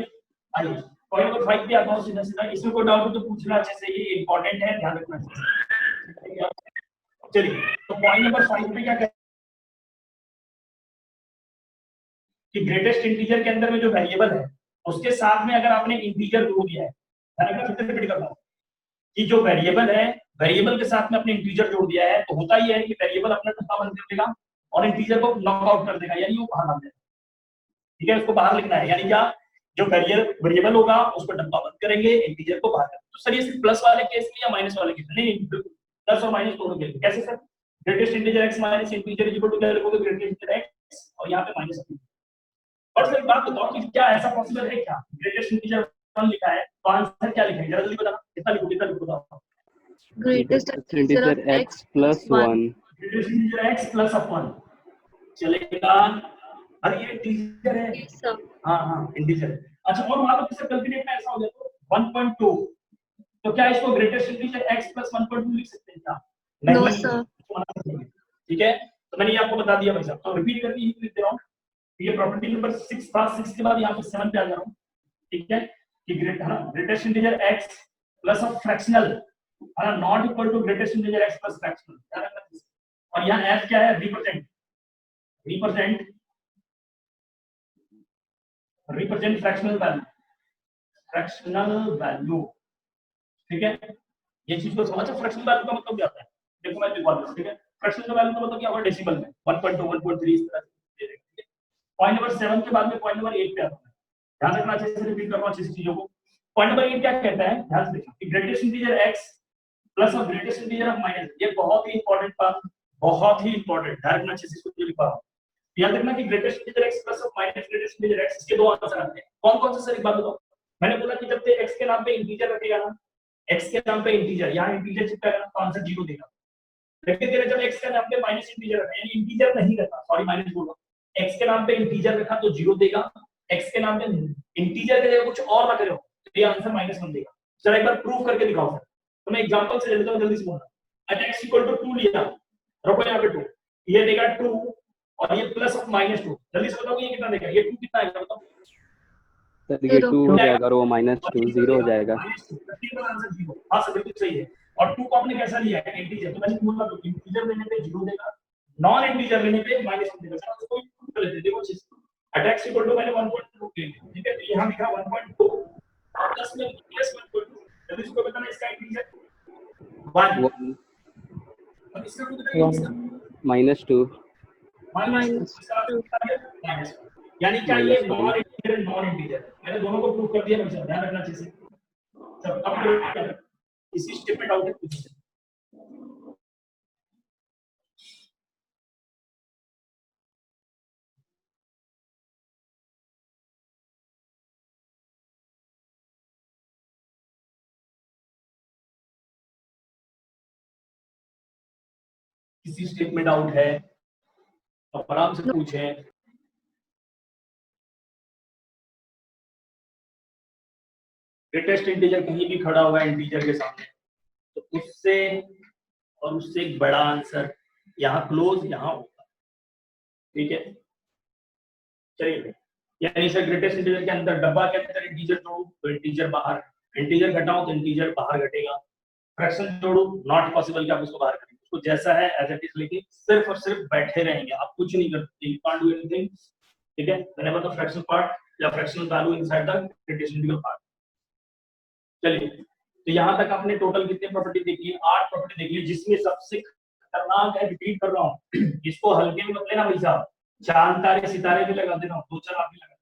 आइए पॉइंट नंबर 5 पे आता हूं सीधा सीधा, इसमें कोई डाउट हो तो पूछना अच्छे से, ये इंपॉर्टेंट है, ध्यान रखना चाहिए। चलिए तो पॉइंट नंबर 5 पे क्या कहते हैं कि ग्रेटेस्ट इंटीजर के अंदर में जो वेरिएबल है उसके साथ में अगर आपने इंटीजर जोड़ दिया है, ध्यान रखना, फिर रिपीट करता हूं कि जो वेरिएबल है, वेरिएबल के साथ में अपने इंटीजर जोड़ दिया है, तो होता ही है कि वेरिएबल अपना डब्बा बंद कर देगा और इंटीजर को नॉक आउट कर देगा, यानी वो बाहर आ जाएगा, ठीक है। उसको बाहर लिखना है, यानी क्या, जो वेरिएबल होगा उसको डब्बा बंद करेंगे, इंटीजर को बाहर करेंगे। तो सर ये सिर्फ प्लस वाले केस में या माइनस वाले केस में? नहीं, प्लस और माइनस दोनों के लिए। कैसे sir? Greatest integer x minus integer equal to क्या लिखोगे? ग्रेटेस्ट इंटीजर x और यहाँ पे माइनस। और सर बात बताओ कि क्या ऐसा पॉसिबल है क्या? ग्रेटेस्ट इंटीजर 1 लिखा है तो आंसर क्या लिखेंगे? जरा जल्दी बताना, कितना लिखोगे? कितना लिखोगे बताओ? greatest integer integer of x plus 1 greatest integer x plus 1 चलेगा। अरे ये इंटीजर है, Yes, sir. हाँ हाँ इंटीजर। अच्छा, और मान लो कि सर कैलकुलेट में ऐसा हो गया तो 1.2, तो क्या इसको ग्रेटेस्ट इंटीजर x प्लस 1.2 लिख सकते हैं क्या? No, नहीं, sir. ठीक है, तो मैंने ये आपको बता दिया भाई साहब, तो रिपीट करके ही लिख दे रहा हूँ। ये प्रॉपर्टी नंबर 6 था, 6 के बाद यहाँ पे 7 पे आ जा रहा हूँ, ठीक है, कि greatest integer x plus of fractional है ना, not equal to greatest integer x plus fractional. और यहाँ f क्या है? रिप्रेजेंट फ्रैक्शनल वैल्यू, ठीक है। ये चीज को समझो, फ्रैक्शनल वैल्यू का मतलब क्या होता है? देखो मैं लिखवा दूं, ठीक है। फ्रैक्शनल वैल्यू का मतलब क्या होगा? डेसिमल में 1.2 1.3 इस तरह से। पॉइंट नंबर 7 के बाद में पॉइंट नंबर 8 पे आता है, ध्यान रखना, अच्छे से रिपीट करना अच्छी चीजों को। पॉइंट नंबर 8 क्या कहता है? ध्यान से देखना कि ग्रेटेस्ट इंटीजर x प्लस और ग्रेटेस्ट इंटीजर ऑफ माइनस, ये बहुत ही इंपॉर्टेंट बात, बहुत ही इंपॉर्टेंट, ध्यान रखना अच्छे से, इसको लिख रहा हूं। याद रखना कि ग्रेटेस्ट इंटीजर x प्लस और माइनस ग्रेटेस्ट इंटीजर x, इसके दो आंसर आते हैं। कौन कौन से? सर एक बात बताओ, मैंने बोला कि जब ते x के नाम पे इंटीजर रखेगा ना, x के नाम पे इंटीजर, यहाँ इंटीजर चिपकाएगा ना तो आंसर 0 देगा। लेकिन तेरे जब x के नाम पे माइनस इंटीजर रखा, यानी इंटीजर नहीं रखा, सॉरी माइनस बोल रहा हूं, x के नाम पे इंटीजर रखा तो 0 देगा, x के नाम पे इंटीजर के जगह कुछ और रख रहे हो तो ये आंसर -1 देगा। चलो एक बार प्रूव करके दिखाओ सर, तो मैं एग्जांपल से ले लेता हूं, जल्दी से बोलना। अच्छा, x इक्वल टू 2 लिया, रखो यहाँ पे 2, ये देगा 2 और ये प्लस ऑफ -2, जल्दी से बताओ ये कितना देगा? ये 2 कितना आएगा बताओ? सर ये 2 हो जाएगा और वो -2 0 हो जाएगा। आंसर 0, हां सर बिल्कुल सही है। और 2 को आपने कैसा लिया है? इंटीजर, तो मैंने बोला तो इंटीजर लेने पे 0 देगा, नॉन इंटीजर लेने पे -1 देगा। चलो इसको प्रूव कर लेते हैं, देखो चीज। x इक्वल टू मैंने 1.2 ले लिया, ठीक है, तो यहां लिखा 1.2 प्लस में प्लस 1.2, जल्दी इसको बताना इसका इंटीजर 1 और इसका को बताइए इसका -2 माइनस, यानी क्या ये नॉन इंटीजर, मैंने दोनों को प्रूव कर दिया। मुझे ध्यान रखना चाहिए सब, अब इसी स्टेप में डाउट है कुछ किसी स्टेप में डाउट है तो आराम से पूछें। ग्रेटेस्ट इंटीजर कहीं भी खड़ा होगा इंटीजर के सामने तो उससे और उससे एक बड़ा आंसर यहाँ क्लोज यहाँ होगा, ठीक है। चलिए, यानी सर ग्रेटेस्ट इंटीजर के अंदर डब्बा के अंदर इंटीजर जोड़ू तो इंटीजर बाहर, इंटीजर घटाओ तो इंटीजर बाहर घटेगा, फ्रैक्शन जोड़ू नॉट पॉसिबल कि आप उसको बाहर करेंगे, उसको जैसा है एज इट इज लेके सिर्फ और सिर्फ बैठे रहेंगे, आप कुछ नहीं करते, यू कांट डू एनीथिंग, ठीक है। व्हेनेवर द फ्रैक्शनल पार्ट या fractional value inside the greatest integer part. चलिए, तो यहाँ तक आपने टोटल कितनी प्रॉपर्टी देखी है? 8 प्रॉपर्टी देखी है, जिसमें सबसे खतरनाक है, रिपीट कर रहा हूँ, इसको हल्के में मत लेना भाई साहब, चांद तारे सितारे भी लगा देना, 2-4 आप भी लगा,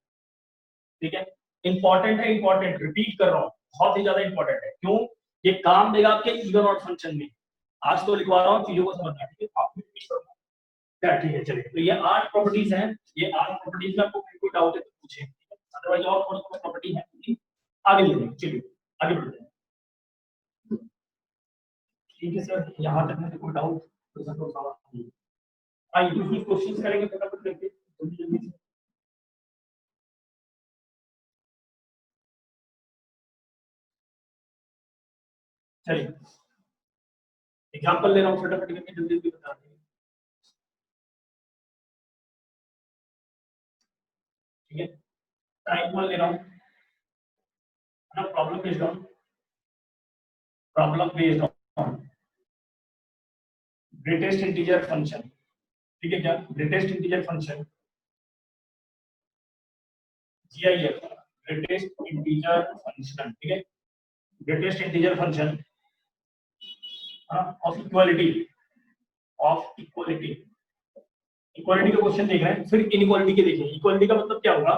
ठीक है। इंपॉर्टेंट है, इंपॉर्टेंट, रिपीट कर रहा हूँ, बहुत ही ज्यादा इंपॉर्टेंट है। क्यों? ये काम देगा आपके इवन ऑड फंक्शन में। आज तो लिखवा रहा हूँ, चीजों को समझना, ठीक है। आप रिपीट करो क्या, ठीक है। चलिए, तो ये 8 प्रॉपर्टीज हैं, ये 8 प्रॉपर्टीज में आपको कोई डाउट है तो पूछे, अदरवाइज और कौन-कौन प्रॉपर्टी है आगे ले लेंगे। चलिए आगे बढ़ते हैं, ठीक है सर। यहाँ तक में कोई डाउट तो सवाल आइए कुछ क्वेश्चंस करेंगे, फटाफट करके जल्दी जल्दी से। चलिए एग्जांपल ले रहा हूँ, फटाफट करके जल्दी जल्दी बता देंगे, ठीक है। टाइम वन ले रहा हूँ, problem based on, problem based on greatest integer function, ठीक है। क्या greatest integer function GIF, greatest integer function, ठीक है। Greatest integer function of equality, of equality, equality का क्वेश्चन देख रहे हैं, फिर इनइक्वालिटी के देखें। इक्वालिटी का मतलब क्या होगा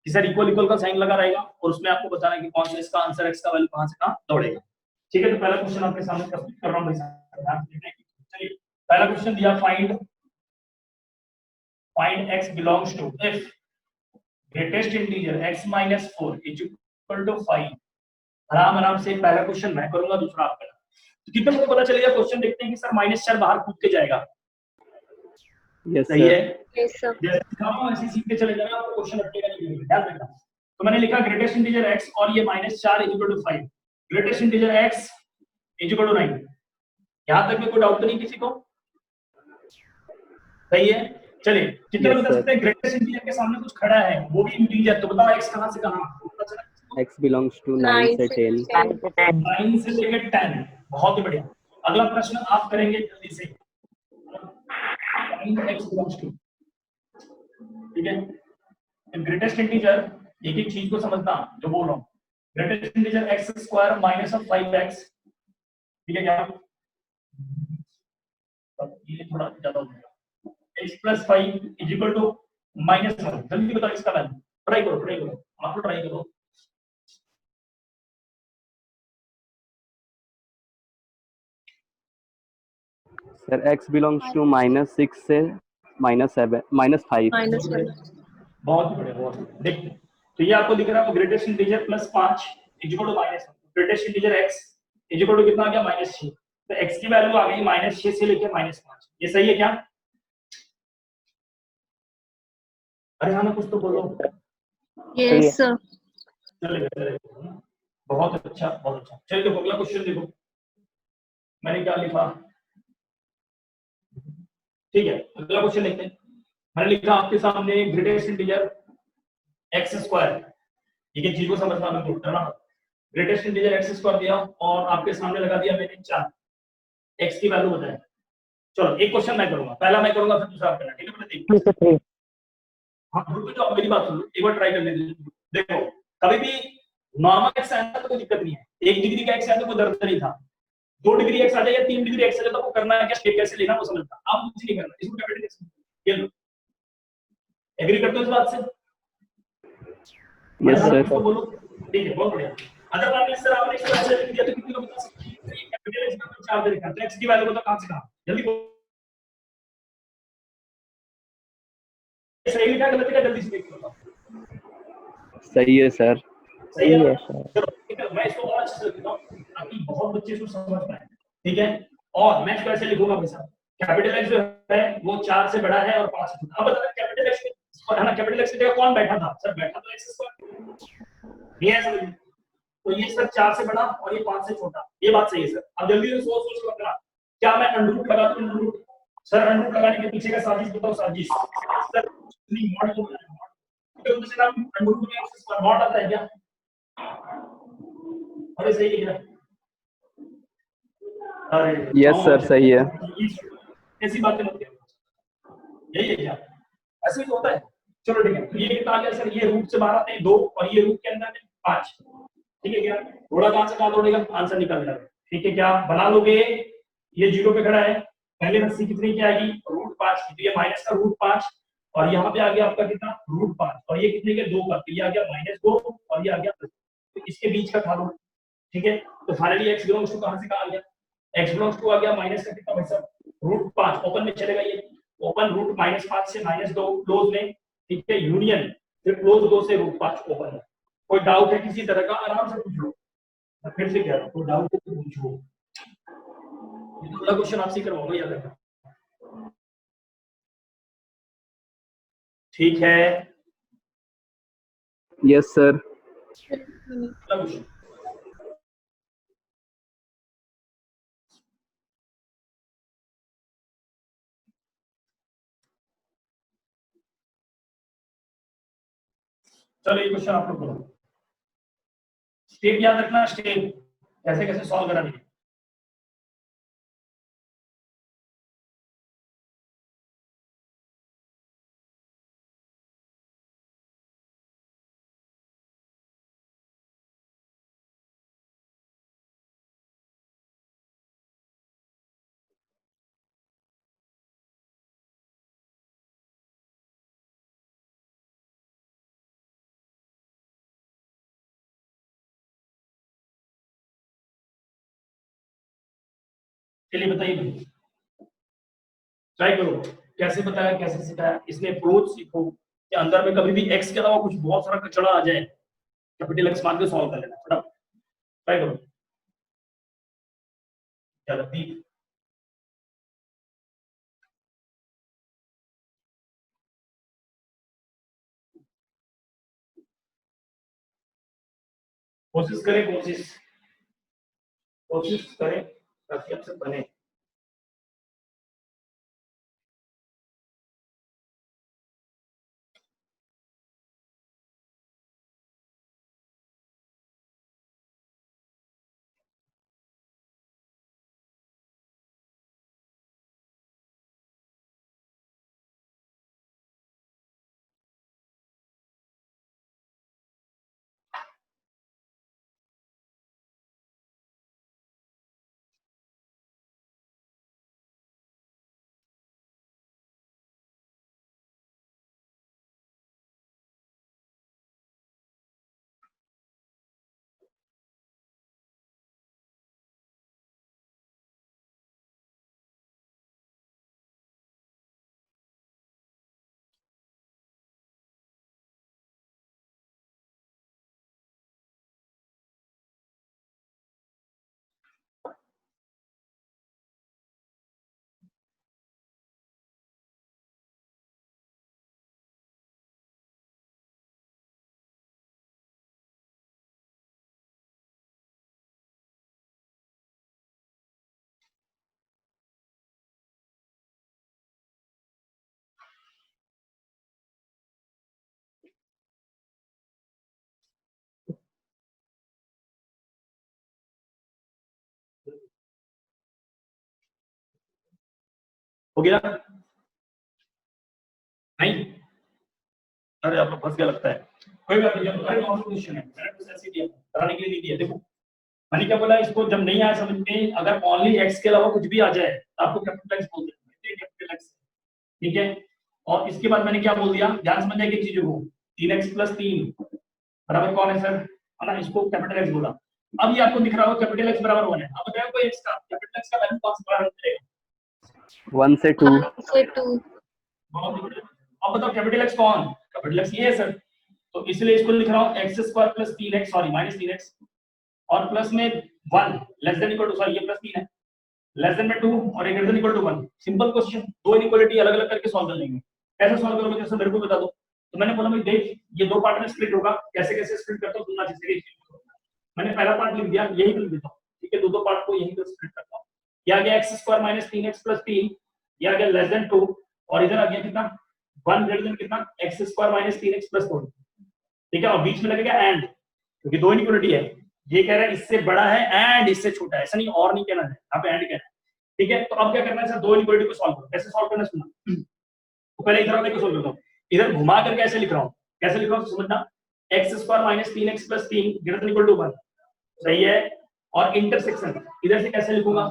कि सर इक्वल इक्वल का साइन लगा रहेगा और उसमें आपको बताना है कि कौन सा इसका आंसर x का वैल्यू कहां से कहां दौड़ेगा, ठीक है। तो पहला क्वेश्चन आपके सामने प्रस्तुत कर रहा हूं भाई साहब, चलिए पहला क्वेश्चन दिया, find x belongs to if greatest integer x minus 4 is equal to 5। आराम आराम से पहला क्वेश्चन मैं करूंगा, दूसरा आप करना, तो कितना मुझे पता चलेगा। क्वेश्चन देखते हैं कि सर -4 बाहर कूद के जाएगा, Yes, सही sir. है। Yes, sir. जैसे हम ऐसे सीख के चले जाएगा, आपको क्वेश्चन अटकेगा नहीं, ध्यान रखना। तो मैंने लिखा ग्रेटेस्ट इंटीजर x और ये -4 is equal to 5, greatest integer x is equal to 9। यहां तक में कोई डाउट तो नहीं किसी को? सही है। चलिए कितने Yes, बता sir. सकते हैं ग्रेटेस्ट इंटीजर के सामने कुछ खड़ा है, वो भी इंटीजर, तो बताओ x कहां से कहां पता चला किसी को? X belongs to 9 9 से 10. 9 से लेकर 10, बहुत ही बढ़िया। अगला प्रश्न आप करेंगे जल्दी से, x belongs to, ठीक है। ग्रेटेस्ट इंटीजर, एक एक चीज को समझना जो बोल रहा हूँ, greatest integer x square minus of 5x, ठीक है। क्या ये थोड़ा ज्यादा हो गया, x plus 5 is equal to -1। जल्दी बताओ इसका वैल्यू, ट्राई करो आप ट्राई करो। Sir, X belongs to -6 से -7 -5. -1। बहुत बढ़िया, बहुत बढ़िया। देखते हैं, तो ये आपको दिख रहा है greatest integer plus 5 is equal to -1, greatest integer x is equal to कितना आ गया -6, तो x की वैल्यू आ गई -6 से लेके -5। ये सही है क्या? अरे हाँ ना, कुछ तो बोलो। Yes, sir. चलेगा, बहुत अच्छा, बहुत अच्छा। चलिए देखो अगला क्वेश्चन देखो, मैंने क्या लिखा, ठीक है। अगला क्वेश्चन देखते हैं, मैंने लिखा आपके सामने ग्रेटेस्ट इंटीजर x स्क्वायर, ठीक है, चीज को समझना मैं बोल रहा हूं। ग्रेटेस्ट इंटीजर x स्क्वायर दिया और आपके सामने लगा दिया मैंने 4, x की वैल्यू बताया। चलो एक क्वेश्चन मैं करूंगा, पहला मैं करूंगा फिर दूसरा आप करना, ठीक है। मैंने देखिए, हाँ रुको जाओ, मेरी बात सुनो, एक बार ट्राई कर लेते। देखो कभी भी नॉर्मल x आया तो कोई दिक्कत नहीं है, 1 डिग्री का x आया तो कोई दर्द नहीं था, 2 डिग्री x आ जाए या 3 डिग्री x आ जाए तो आपको करना है क्या, स्टेप कैसे लेना वो समझना, आप कुछ नहीं करना, इसको कैपिटल ये लो। एग्री करते हो इस बात से? Yes, sir. बोलो, ठीक है, बहुत बढ़िया। अगर मान लीजिए सर आपने इसको ऐसे लिख दिया तो कितनी लोग बता सकते हैं? कैपिटल x का 4 दे रखा है, तो x की वैल्यू बताओ कहां से कहां, जल्दी बोलो। सही लिखा गलत लिखा, जल्दी से देखो। सही है सर। सही है सर। चलो ठीक है, मैं इसको और अच्छे से लिखता हूं ताकि बहुत बच्चे इसको समझ पाए, ठीक है। और मैं इसको ऐसे लिखूंगा भाई साहब, कैपिटल एक्स जो है वो 4 से बड़ा है और 5 से छोटा। अब बताना कैपिटल एक्स है ना, कैपिटल एक्स की जगह कौन बैठा था सर? बैठा तो एक्स स्क्वायर, ये है समझ। तो ये सर 4 से बड़ा और ये 5 से छोटा, ये बात सही है सर। अब जल्दी से सोच सोच कर बताना, क्या मैं अंडर रूट लगा दूं? Under root sir, under root लगाने के पीछे का साजिश बताओ। साजिश सर इतनी मॉड जो है तो मुझे ना अंडर रूट में एक्स स्क्वायर मॉड आता है क्या? अरे सही है क्या? अरे यस सर, सही है। ऐसी बातें मत करो, यही है क्या? ऐसे ही तो होता है। चलो ठीक है, तो ये कितना आ गया सर? ये रूट से बाहर आते हैं 2 और ये रूट के अंदर 5, ठीक है क्या? थोड़ा कहां से कहां दौड़ेगा, आंसर निकल जाएगा, ठीक है क्या? बना लोगे। ये 0 पे खड़ा है, पहले रस्सी कितनी की आएगी? √5 की, तो ये माइनस का √5 और यहाँ पे आ गया आपका कितना? √5 और ये कितने के? 2 का, तो ये आ गया -2 और ये आ गया प्लस, तो इसके बीच का था रूट, ठीक है? तो फाइनली x बिलोंग्स टू कहां से कहां आ गया? x बिलोंग्स टू आ गया माइनस का कितना भाई साहब? √5 ओपन में चलेगा, ये ओपन रूट -5 से -2 क्लोज में, ठीक है? यूनियन फिर क्लोज 2 से √5 ओपन है। कोई डाउट है किसी तरह का? आराम से पूछ लो, मैं फिर से कह रहा हूं, कोई डाउट है तो पूछो। ये तो अगला क्वेश्चन आपसे करवाऊंगा, याद रखना, ठीक है? Yes sir. अगला क्वेश्चन चलो, ये क्वेश्चन आप लोग करो। स्टेप याद रखना, स्टेप कैसे कैसे सॉल्व करानी है। चलिए बताइए भाई, ट्राई करो, कैसे बताया, कैसे सिखाया, इसमें अप्रोच सीखो कि अंदर में कभी भी एक्स के अलावा कुछ बहुत सारा कचड़ा आ जाए, कैपिटल एक्स मान के सॉल्व कर लेना, फटाफट ट्राई करो। चलो ठीक, कोशिश करें, कोशिश करें ताकि आपसे बने। हो गया नहीं? अरे आप लोग फंस गया लगता है। कोई बात नहीं, ये नॉर्मल क्वेश्चन है, मैंने कुछ ऐसे दिया कराने के लिए नहीं दिया। देखो मैंने क्या बोला, इसको जब नहीं आया समझ में, अगर ओनली एक्स के अलावा कुछ भी आ जाए तो आपको कैपिटल एक्स बोल देना, कैपिटल एक्स, ठीक है? और इसके बाद मैंने क्या बोल दिया, ध्यान समझने की चीजों को, 3x + 3 बराबर कौन है सर? है ना, इसको कैपिटल एक्स बोला। अब ये आपको दिख रहा होगा कैपिटल एक्स बराबर 1 है। अब बताओ कोई एक्स का कैपिटल एक्स का वैल्यू कौन सा बराबर मिलेगा? 1 से 2। 1 से 2। बहुत बढ़िया। अब बताओ कैपिटल एक्स कौन? कैपिटल एक्स ये है सर, तो इसलिए इसको लिख रहा हूं x² + 3x, सॉरी -3x और प्लस में 1 less than equal to, sorry ये +3 है, लेस देन में 2 और ये greater than equal to 1। Simple question, दो इनइक्वालिटी अलग अलग करके सॉल्व कर लेंगे। कैसे सॉल्व करोगे जैसे मेरे को बता दो। तो मैंने बोला भाई देख ये दो पार्ट में स्प्लिट होगा, कैसे कैसे स्प्लिट करता हूं सुनना, जैसे कि मैंने पहला पार्ट लिख दिया, यही लिख देता हूं, ठीक है। दो दो पार्ट को यहीं पे स्प्लिट करता हूं। ये आ गया x² - 3x + 3, ये आ गया लेस देन 2 और इधर आ गया कितना 1 ग्रेटर देन कितना x² - 3x + 4, ठीक है। और बीच में लगेगा एंड, क्योंकि दो इनइक्वालिटी है। ये कह रहा है इससे बड़ा है एंड इससे छोटा है, ऐसा नहीं और नहीं कहना है, यहाँ पे एंड कहना है, ठीक है। तो अब क्या करना है सर, दो इनइक्वालिटी को सॉल्व करो। कैसे सॉल्व करना है सुनना। तो पहले इधर वाले को सॉल्व करता हूं, इधर घुमा करके ऐसे लिख रहा हूं। कैसे लिख रहा हूं समझना, x² - 3x + 3 greater than equal to 1, सही है। और इंटरसेक्शन इधर से कैसे लिखूंगा,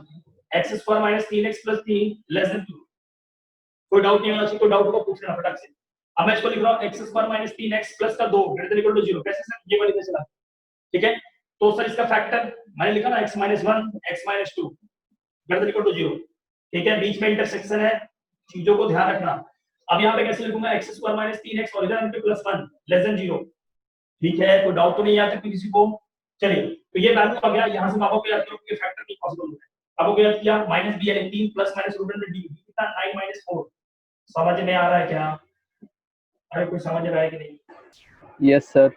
x² - 3x + 3 लेस देन 2। कोई डाउट नहीं होना चाहिए, कोई डाउट होगा पूछना फटाक से। अब मैं इसको लिख रहा हूं x² - 3x + का 2 ग्रेटर देन इक्वल टू 0। कैसे सर, ये वाली कैसे चला, ठीक है। तो सर इसका फैक्टर मैंने लिखा ना x - 1 x - 2 greater than equal to 0, ठीक है। बीच में इंटरसेक्शन है, चीजों को ध्यान रखना। अब यहाँ पे कैसे लिखूंगा x² - 3x और इधर +1 लेस देन 0, ठीक है। कोई डाउट तो नहीं आता किसी को। चलिए तो ये वैल्यू आ गया, यहाँ से पापा को याद करो कि फैक्टर नहीं पॉसिबल होता है। पापा को याद किया -b यानी 3 प्लस माइनस रूट में d कितना 9 - 4। समझ में आ रहा है क्या, अरे कोई समझ रहा है कि नहीं। Yes sir.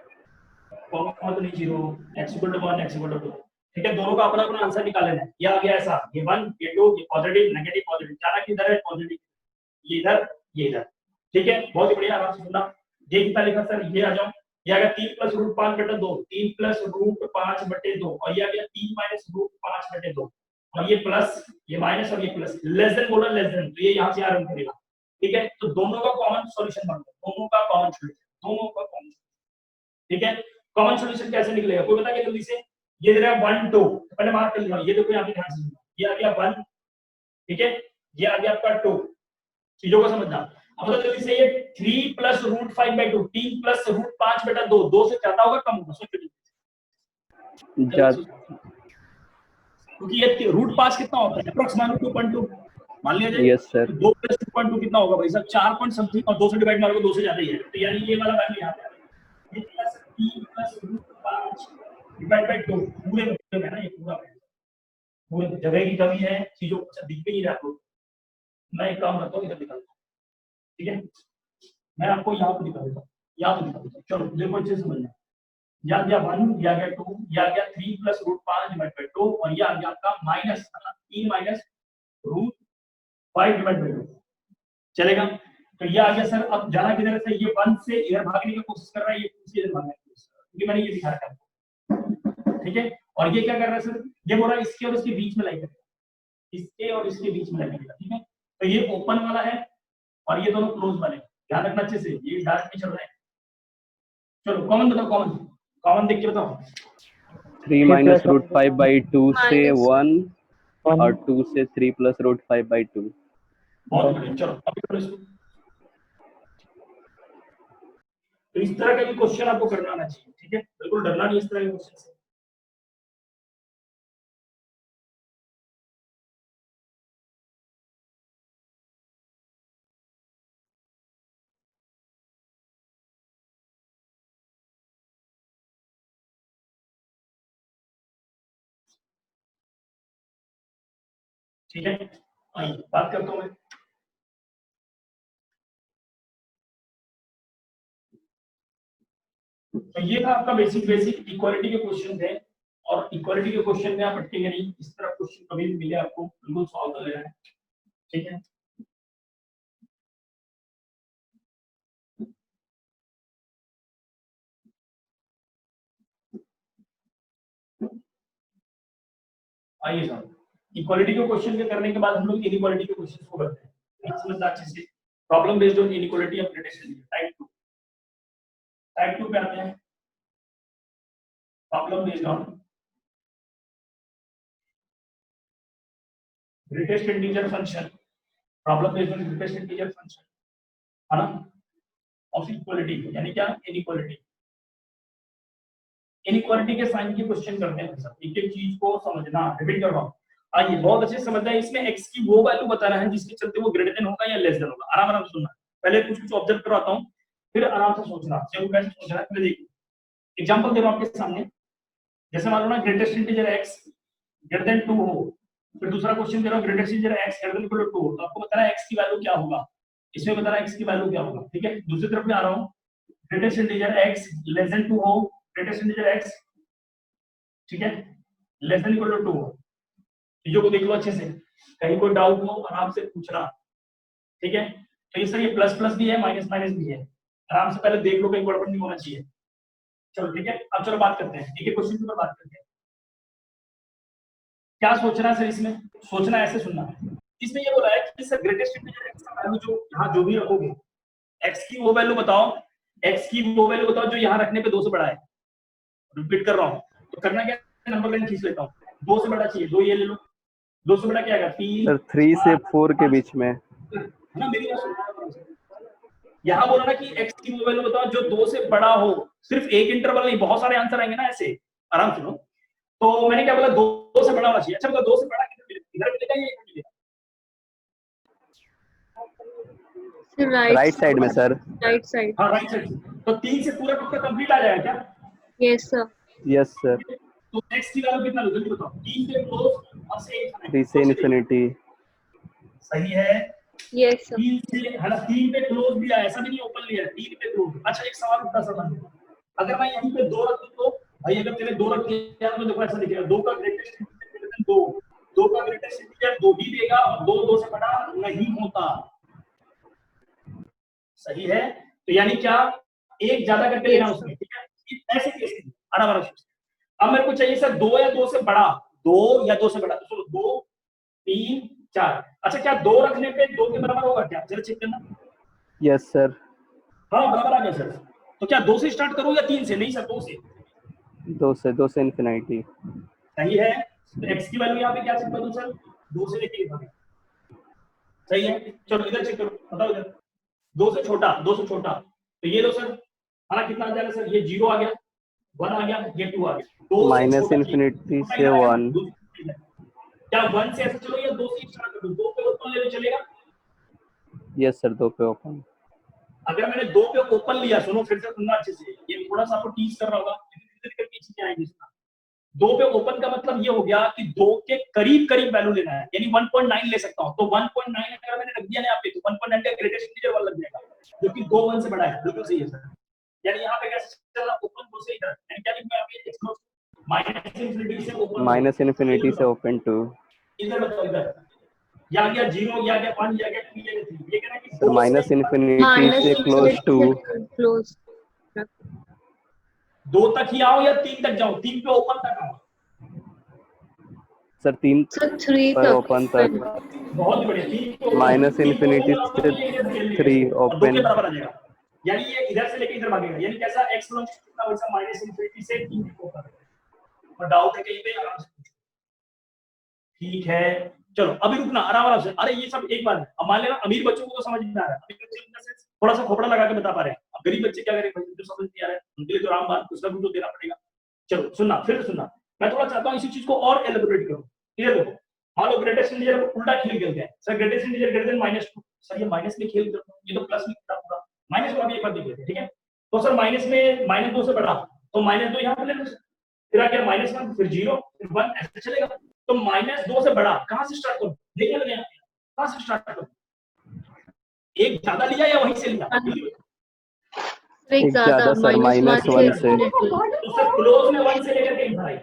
कॉमा तो नहीं 0, x = 1 x = 2, ठीक है। दोनों का अपना अपना आंसर निकाल लेना है। ये आ गया ऐसा, ये 1 ये 2 ये पॉजिटिव नेगेटिव पॉजिटिव, जाना किधर है पॉजिटिव, ये इधर ये इधर, ठीक है। बहुत ही बढ़िया, आराम से सुनना। ये कितना लिखा सर, ये आ जाओ, ये आ गया 3 + √5/2, 3 + √5/2 और ये आ गया 3 - √5/2 और ये प्लस ये माइनस और ये प्लस, लेस देन बोला लेस देन, तो ये यहाँ से आरंभ करेगा, ठीक है। तो दोनों का कॉमन सॉल्यूशन मांगो, दोनों का कॉमन सॉल्यूशन, दोनों का कॉमन, ठीक है। कॉमन सॉल्यूशन कैसे निकलेगा कोई बता के जल्दी से। ये दे रहा है 1 2, पहले मार्क कर लिया, ये देखो यहाँ पे ध्यान से सुनना। ये आ गया 1, ठीक है, ये आ गया आपका 2, चीजों को समझना। अब तो जल्दी से ये 3 + √5/2 3 + √5/2 2 से ज्यादा होगा कम होगा, सोचो क्योंकि ये √5 कितना होता है अप्रोक्सीमेटली 2.2 मान लिया जाए। Yes sir. 2 + 2.2 कितना होगा भाई साहब 4 पॉइंट समथिंग और 2 से डिवाइड मारोगे 2 से ज्यादा ही है, तो यानी ये वाला वैल्यू यहाँ पे ये प्लस 3 + √5 डिवाइड बाय 2 पूरे में ना, ये पूरे जगह की कमी है, चीजों को दिख भी नहीं रहा आपको। मैं एक काम करता हूँ इधर दिखा देता हूँ, ठीक है। मैं आपको यहाँ पे दिखा देता हूँ, यहाँ पे दिखा देता हूँ। चलो देखो अच्छे से समझना। ये आ गया 1, ये आ गया 2, ये आ गया 3 + √5 डिवाइड बाय 2 और ये आ गया आपका माइनस 3 - √5/2 चलेगा। तो ये आ गया सर। अब जाना किधर से, ये 1 से इधर भागने की कोशिश कर रहा है, ये 2 से इधर भागने की कोशिश कर रहा है, क्योंकि मैंने ये दिखाया था, ठीक है। और ये क्या कर रहा है सर, ये बोल रहा है इसके और इसके बीच में लाइन करेगा, इसके और इसके बीच में लाइन करेगा, ठीक है। तो ये ओपन वाला है और ये दोनों क्लोज वाले, ध्यान रखना अच्छे से, ये डार्क में चल रहा है। चलो कॉमन बताओ, कॉमन कॉमन देख के बताओ। 3 - √5/2 से Minus 1 और 2 से 3 + √5/2। बहुत बढ़िया, चलो अभी करो इसको। तो इस तरह का भी क्वेश्चन आपको करना आना चाहिए, ठीक है, बिल्कुल डरना नहीं इस तरह के क्वेश्चन से। ठीक है, आइए बात करता हूं मैं। तो ये था आपका बेसिक इक्वालिटी के क्वेश्चन थे, और इक्वालिटी के क्वेश्चन में आप अटकेंगे नहीं, इस तरह क्वेश्चन कभी भी मिले आपको बिल्कुल सॉल्व कर लेना है, ठीक है। आइए साहब, इक्वालिटी के क्वेश्चन के करने के बाद हम लोग इनइक्वालिटी के क्वेश्चन को करते हैं। समझना अच्छे से, problem based on inequality of greatest type 2 पे आते हैं। Problem based on greatest integer function, problem based on greatest integer function, है ना, ऑफ इक्वालिटी, यानी क्या इनइक्वालिटी। इनइक्वालिटी के साइन के क्वेश्चन करते हैं सब, एक एक चीज को समझना, रिपीट करवाओ। आइए बहुत अच्छे से समझना है, इसमें x की वो वैल्यू बताना है जिसके चलते वो ग्रेटर देन होगा या लेस देन होगा। आराम आराम से सुनना, पहले कुछ कुछ ऑब्जर्व करवाता हूं, फिर आराम से सोचना, चलो कैसे सोचना है पहले देखिए। एग्जांपल दे रहा हूं आपके सामने, जैसे मान लो ना greatest integer x greater than 2 हो, फिर दूसरा क्वेश्चन दे रहा हूँ greatest integer x greater than equal to 2, तो आपको बताना है x की वैल्यू क्या होगा, इसमें बताना है x की वैल्यू क्या होगा, ठीक है। दूसरी तरफ में आ रहा हूँ, greatest integer x less then 2 हो, ग्रेटेस्ट इंटीजर x, ठीक है, लेस देन इक्वल टू 2 हो। चीजों को देख लो अच्छे से, कहीं कोई डाउट हो आराम से पूछना, ठीक है। तो ये सर ये प्लस प्लस भी है माइनस माइनस भी है, आराम से पहले देख लो, कहीं गड़बड़ नहीं होना चाहिए। चलो ठीक है, अब चलो बात करते हैं, ठीक है, क्वेश्चन के ऊपर बात करते हैं। क्या सोचना है सर इसमें, सोचना ऐसे सुनना है। इसमें ये बोला है कि सर ग्रेटेस्ट इंटीजर x का वैल्यू जो यहाँ जो भी रखोगे, x की वो वैल्यू बताओ, x की वो वैल्यू बताओ जो यहाँ रखने पे 2 से बड़ा है। रिपीट कर रहा हूँ, तो करना क्या, नंबर लाइन खींच लेता हूँ, 2 से बड़ा चाहिए, 2 ये ले लो, 2 से बड़ा क्या आएगा 3 सर 3 से 4 के बीच में, है ना। मेरी बात सुनो, यहाँ बोला ना कि x की वो वैल्यू बताओ जो 2 से बड़ा हो, सिर्फ एक इंटरवल नहीं, बहुत सारे आंसर आएंगे ना ऐसे, आराम सुनो। तो मैंने क्या बोला, 2 से बड़ा होना चाहिए। अच्छा बताओ 2 से बड़ा किधर मिलेगा, इधर मिलेगा या इधर मिलेगा? राइट साइड में सर। Right side. हाँ राइट साइड। तो 3 से पूरा टुकड़ा कंप्लीट आ जाएगा क्या? Yes sir. Yes sir. तो x की वैल्यू कितना लो जल्दी बताओ, 3 से क्लोज और से 3 से इन्फिनिटी। सही है। Yes sir. 3 से है ना, 3 पे क्लोज लिया, ऐसा भी नहीं ओपन लिया, 3 पे क्लोज। अच्छा एक सवाल उठता समझ, अगर मैं यहीं पे 2 रख दूं तो भाई, अगर तेरे 2 रख दिया तो देखो ऐसा दिखेगा, 2 का ग्रेटेस्ट इंटीजर 2, 2 का ग्रेटेस्ट इंटीजर 2 ही देगा, और 2 से बड़ा नहीं होता। सही है, तो यानी क्या, एक ज्यादा करके लेना उसमें, ठीक है। ऐसे केस में आराम से, अब मेरे को चाहिए सर 2 या 2 से बड़ा, 2 या 2 से बड़ा, तो चलो 2 3 4। अच्छा क्या 2 रखने पे 2 के बराबर होगा क्या, जरा चेक करना। Yes sir. हाँ बराबर आ गया सर। तो क्या 2 से स्टार्ट करूं या 3 से? नहीं सर 2 से। 2 से इन्फिनिटी। सही है, तो x की वैल्यू यहाँ पे क्या चेक करूं सर, 2 से लेके इधर। सही है, चलो इधर चेक करो, बताओ इधर 2 से छोटा, 2 से छोटा, तो ये लो सर, हमारा कितना आ जाएगा सर, ये 0 आ गया, 1 आ गया, ये 2 आ गया, 2 से माइनस छोटा इन्फिनिटी छोटा से इधर आएगा, 1। 2 से इधर। क्या 1 से ऐसे चलो या 2 से स्टार्ट कर दूं, 2 पे ओपन ले लो चलेगा? यस सर, 2 पे ओपन। अगर मैंने 2 पे ओपन लिया, सुनो फिर से सुनना अच्छे से, ये थोड़ा सा आपको टीच कर रहा होगा, धीरे करके चीजें आएंगी। 2 पे ओपन का मतलब ये हो गया कि 2 के करीब करीब वैल्यू लेना है, यानी 1.9 ले सकता हूं, तो 1.9 अगर मैंने रख दिया ना यहाँ पे, तो 1.9 का ग्रेटेस्ट इंटीजर 1 लग जाएगा, जो कि 2 1 से बड़ा है। बिल्कुल सही है सर। यानी यहाँ पे कैसे चल रहा, ओपन 2 से इधर, यानी क्या लिखूंगा यहाँ पे, एक्स माइनस इन्फिनिटी से ओपन, माइनस इन्फिनिटी से ओपन 2। इधर बताओ, इधर या गया 0 या गया 1 या गया 2 या गया 3, ये कहना कि सर माइनस इन्फिनिटी से क्लोज 2। क्लोज 2 तक ही आओ या 3 तक जाओ, 3 पे ओपन तक आओ सर 3 सर 3 पर ओपन तक। बहुत बढ़िया, 3 माइनस इन्फिनिटी से 3 और 2 ओपन। के बराबर आ जाएगा, यानी ये इधर से लेके इधर भागेगा, यानी कैसा x बिलोंग्स टू कितना, वैसा माइनस इन्फिनिटी से 3 तक ऊपर। और डाउट है कहीं पे आराम से पूछो, ठीक है। चलो अभी रुकना, आराम से। अरे ये सब एक बार है, अब मान लेना अमीर बच्चों को तो समझ नहीं आ रहा है, अमीर बच्चे उनका से थोड़ा सा खोपड़ा लगा के बता पा रहे हैं, अब गरीब बच्चे क्या करें भाई, जो समझ नहीं आ रहा है उनके लिए तो आराम बात, कुछ ना कुछ तो देना पड़ेगा। चलो सुनना, फिर सुनना, मैं थोड़ा चाहता हूँ इसी चीज को और एलिबोरेट करूं। इधर देखो, मान लो ग्रेटेस्ट इंटीजर को उल्टा खेल खेलते हैं sir, greatest integer greater than -2। Sir ये माइनस में खेल करता हूं, ये तो प्लस में खेलता पूरा, माइनस वाला भी एक बार देख लेते हैं, ठीक है। तो सर माइनस में -2 से बड़ा, तो -2 यहां पे ले लो, फिर आ गया -1, फिर 0, फिर 1, ऐसे चलेगा। तो -2 से बड़ा कहां से स्टार्ट करूं, देखने लगे यहां, कहां से स्टार्ट करूं, एक ज्यादा लिया या वहीं से लिया? एक ज्यादा, सर -1 से। तो सर क्लोज में 1 से लेकर के इनफाइनाइट,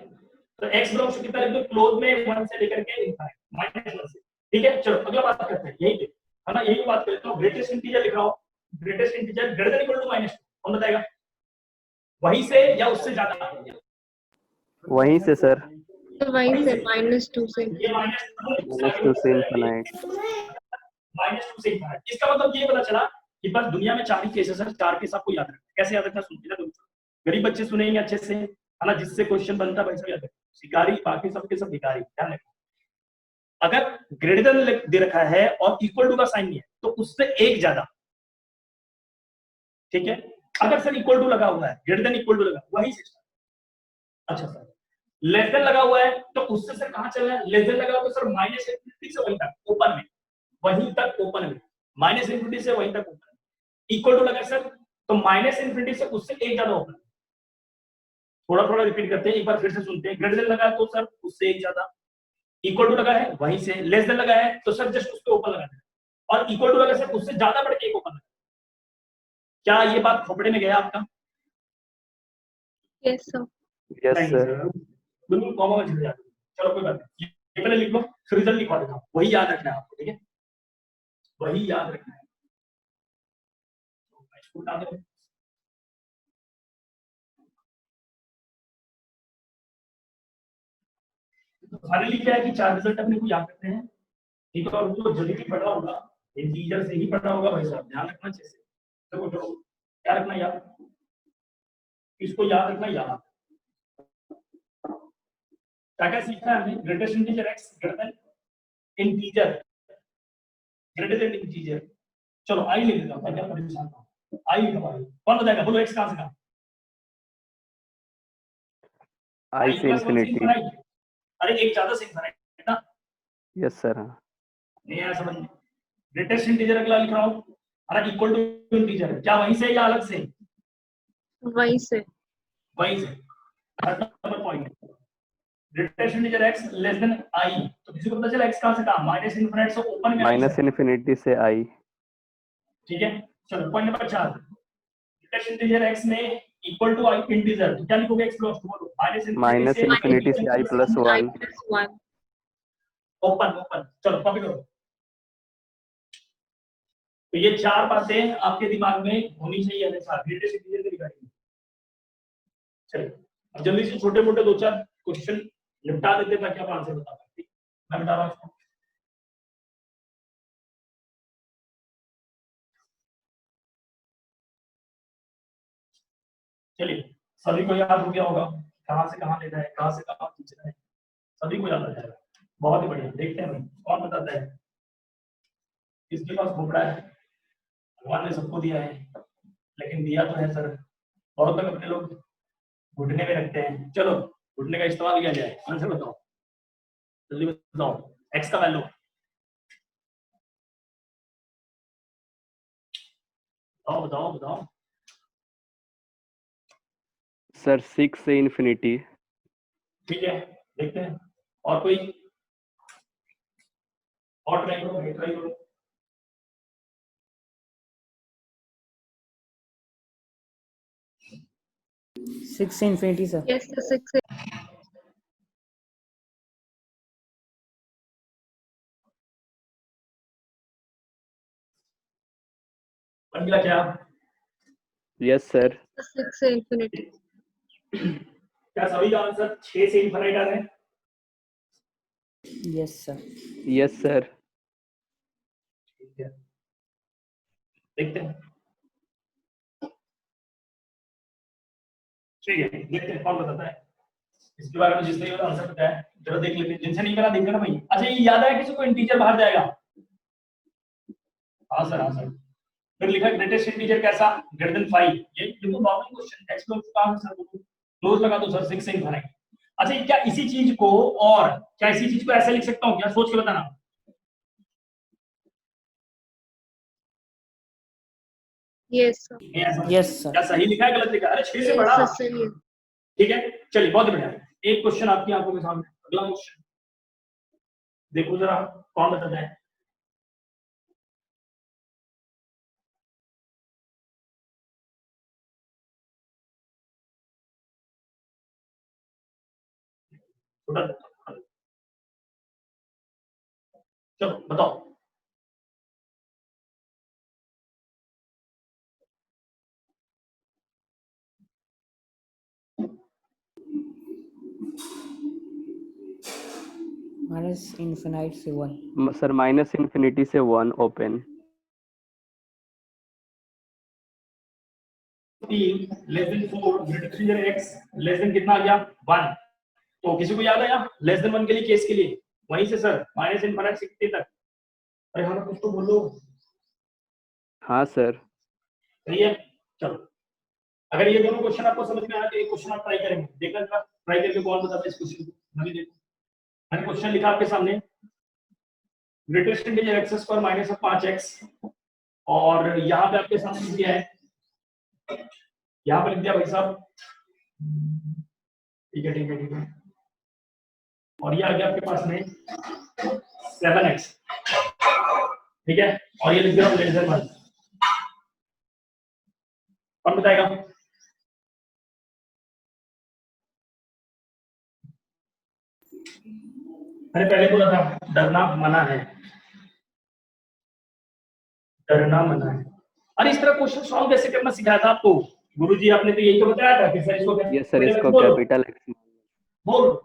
तो x बिलोंग्स टू कितना लिख दो, क्लोज में 1 से लेकर के इनफाइनाइट, -1 से, ठीक है। चलो अगला बात करते हैं, यही पे है ना, यही बात करते हैं। ग्रेटेस्ट इंटीजर लिख रहा हूं, greatest integer greater than equal to -2, कौन बताएगा, वहीं से या उससे ज्यादा? वहीं से सर, तो वहीं से -2 से। ये -2 से इन्फिनिट। -2 से इनफाइनाइट, इसका मतलब ये पता चला कि बस दुनिया में 4 ही केसेस हैं, 4 केस आपको याद रखना। कैसे याद रखना, सुनते ना, गरीब बच्चे सुनेंगे अच्छे से, है ना, जिससे क्वेश्चन बनता है वैसे याद रखना। शिकारी बाकी सबके सब भिखारी, ध्यान रखना। अगर ग्रेटर देन दे रखा है और इक्वल टू का साइन नहीं है, तो उससे एक ज्यादा, ठीक है। अगर सर इक्वल टू लगा हुआ है, ग्रेटर देन इक्वल टू लगा, वही से। अच्छा सर लेस देन लगा हुआ है, तो उससे सर कहां चलना है, लेस देन लगा हुआ तो सर माइनस इन्फिनिटी से वहीं तक ओपन में, वहीं तक ओपन में, माइनस इन्फिनिटी से वहीं तक ओपन। इक्वल टू लगा सर, तो माइनस इन्फिनिटी से उससे एक ज्यादा ओपन। थोड़ा थोड़ा रिपीट करते हैं, एक बार फिर से सुनते हैं। ग्रेटर देन लगा तो सर उससे एक ज्यादा, इक्वल टू लगा है वहीं से, लेस देन लगा है तो सर जस्ट उसके ऊपर लगाना है, और इक्वल टू लगा सर उससे ज्यादा बढ़ के एक ऊपर लगाना है। क्या ये बात खोपड़े में गया आपका? Yes, sir. यस नहीं सर। सर, बिल्कुल कॉमा में चले जाते हैं। चलो कोई बात नहीं, ये पहले लिख लो, फिर रिजल्ट लिखवा देता हूँ, वही याद रखना है आपको, ठीक है, वही याद रखना है। इसको उठा दो। तो फाइनली क्या है कि चार रिजल्ट अपने को याद रखते हैं, ठीक है, और जो जल्दी भी पढ़ा होगा इंटीजर से ही पढ़ा होगा भाई साहब, ध्यान रखना अच्छे से। देखो जो क्या रखना याद, इसको याद रखना याद। क्या क्या सीखना है हमने? Greatest integer x greater then integer, greater then integer. चलो आई लिख देता हूं, मैं क्या परेशान हूं, आई लिखवा दो। कौन बताएगा, बोलो x कहां से कहां? आई से इंफिनिटी। अरे एक ज्यादा से इनफाइनाइट है ना? Yes sir. हाँ नहीं आया समझ में? ग्रेटेस्ट इंटीजर अगला लिख रहा हूं, अरे इक्वल टू इंटीजर, क्या वहीं से या अलग से? वहीं से। वहीं से। Number point, greatest integer x less then i, तो किसी को पता चला x कहां से कहां? माइनस इनफिनिटी से ओपन में, माइनस इन्फिनिटी से आई। ठीक है। चलो point number 4, greatest integer x में इक्वल टू i इंटीजर, तो क्या लिखोगे? x प्लस 2 बोलो, माइनस इन्फिनिटी से I plus I 1। plus 1. Open open, चलो कॉपी करो। तो ये चार बातें आपके दिमाग में होनी चाहिए हमेशा ग्रेटेस्ट इंटीजर के रिगार्डिंग। चलिए अब जल्दी से छोटे मोटे दो चार क्वेश्चन निपटा देते हैं ताकि आप आंसर बता पाए, ठीक? मैं बता रहा हूं। चलिए सभी को याद हो गया होगा कहां से कहां लेना है, कहां से कहां खींचना है, सभी को याद आ जाएगा। बहुत ही बढ़िया, देखते हैं कौन बताता है। किसके पास घोपड़ा है? भगवान ने सबको दिया है, लेकिन दिया तो है सर, बहुत तक अपने लोग घुटने में रखते हैं। चलो घुटने का इस्तेमाल किया जाए, आंसर बताओ जल्दी बताओ, एक्स का वैल्यू बताओ बताओ बताओ। सर 6 से इन्फिनिटी। ठीक है देखते हैं, और कोई और ट्राई करो, ट्राई करो। Six से infinity sir. Yes, sir. 6. बन गया क्या? Yes sir. 6 से infinity. क्या सभी का आंसर 6 से इनफिनिट आ रहा है? Yes sir. Yes sir. ठीक है देखते हैं, ठीक है देखते हैं कौन बताता है इसके बारे में। जिसने ये आंसर बताया जरा देख लेते हैं, जिनसे नहीं पता देख लेना भाई। अच्छा ये याद है किसी को इंटीजर बाहर जाएगा? हाँ सर, हाँ सर। फिर लिखा ग्रेटेस्ट इंटीजर कैसा? Greater than 5। ये तो नॉर्मल क्वेश्चन टेक्स्ट में काम है सर, क्लोज लगा दो सर 6 से इनफिनिट। अच्छा क्या इसी चीज को, और क्या इसी चीज को ऐसे लिख सकता हूं क्या? सोच के बताना। Yes, sir. Yes sir. क्या सही लिखा है गलत लिखा है? अरे 6 से Yes, बड़ा, sir. सही है. ठीक है। चलिए बहुत बढ़िया, एक क्वेश्चन आपकी आंखों के सामने, अगला क्वेश्चन देखो जरा कौन बताता है। चलो बताओ। Minus infinite से 1. सर माइनस इन्फिनिटी से 1 open. 3 less than 4 greater than x less then कितना आ गया? 1। तो किसी को याद आया लेस देन 1 के लिए केस के लिए? वहीं से सर माइनस इनफिनिट से कितने तक? अरे हाँ कुछ तो बोलो। हाँ सर। सही है। चलो अगर ये दोनों क्वेश्चन आपको समझ में आया तो एक क्वेश्चन आप ट्राई करेंगे, देखना जरा ट्राई करके कौन बताता है इस क्वेश्चन को। मैंने देखो, मैंने क्वेश्चन लिखा आपके सामने, greatest integer x square minus 5x, और यहाँ पे आपके सामने लिख दिया है, यहाँ पे लिख दिया भाई साहब, ठीक है ठीक है ठीक है। और ये आ गया आपके पास में 7x, ठीक है, और ये लिख दिया लेस देन 1। कौन बताएगा? मैंने पहले बोला था डरना मना है, डरना मना है। अरे इस तरह क्वेश्चन सॉल्व कैसे करना सिखाया था आपको गुरुजी, आपने तो यही तो बताया था कि सर इसको यस सर, इसको कैपिटल एक्स बोल,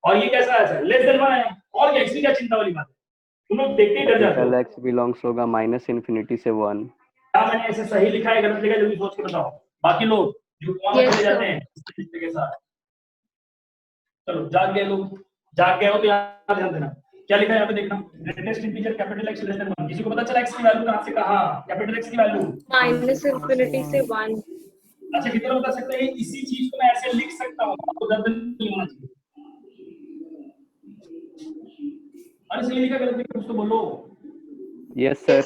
और ये कैसा है सर? लेस देन 1 है, और ये एक्स की क्या चिंता वाली बात है? तुम लोग देखते ही डर जाते हो। एक्स बिलोंग्स होगा माइनस इन्फिनिटी से 1। क्या मैंने ऐसे सही लिखा है गलत लिखा है, जल्दी सोच के बताओ। बाकी लोग जो कॉमा Yes, चले जाते sir. हैं के साथ, चलो जाग गए लोग, जाग गए हो तो यहाँ ध्यान देना क्या लिखा है यहाँ पे देखना, greatest integer capital x less than 1। किसी को पता चला एक्स की वैल्यू कहाँ से कहाँ? कैपिटल एक्स की वैल्यू माइनस इन्फिनिटी से 1। अच्छा कितना बता सकते हैं? इसी चीज को मैं ऐसे लिख सकता हूँ, आपको दर्द नहीं होना चाहिए। अरे सही लिखा गलत लिखा कुछ तो बोलो। Yes sir,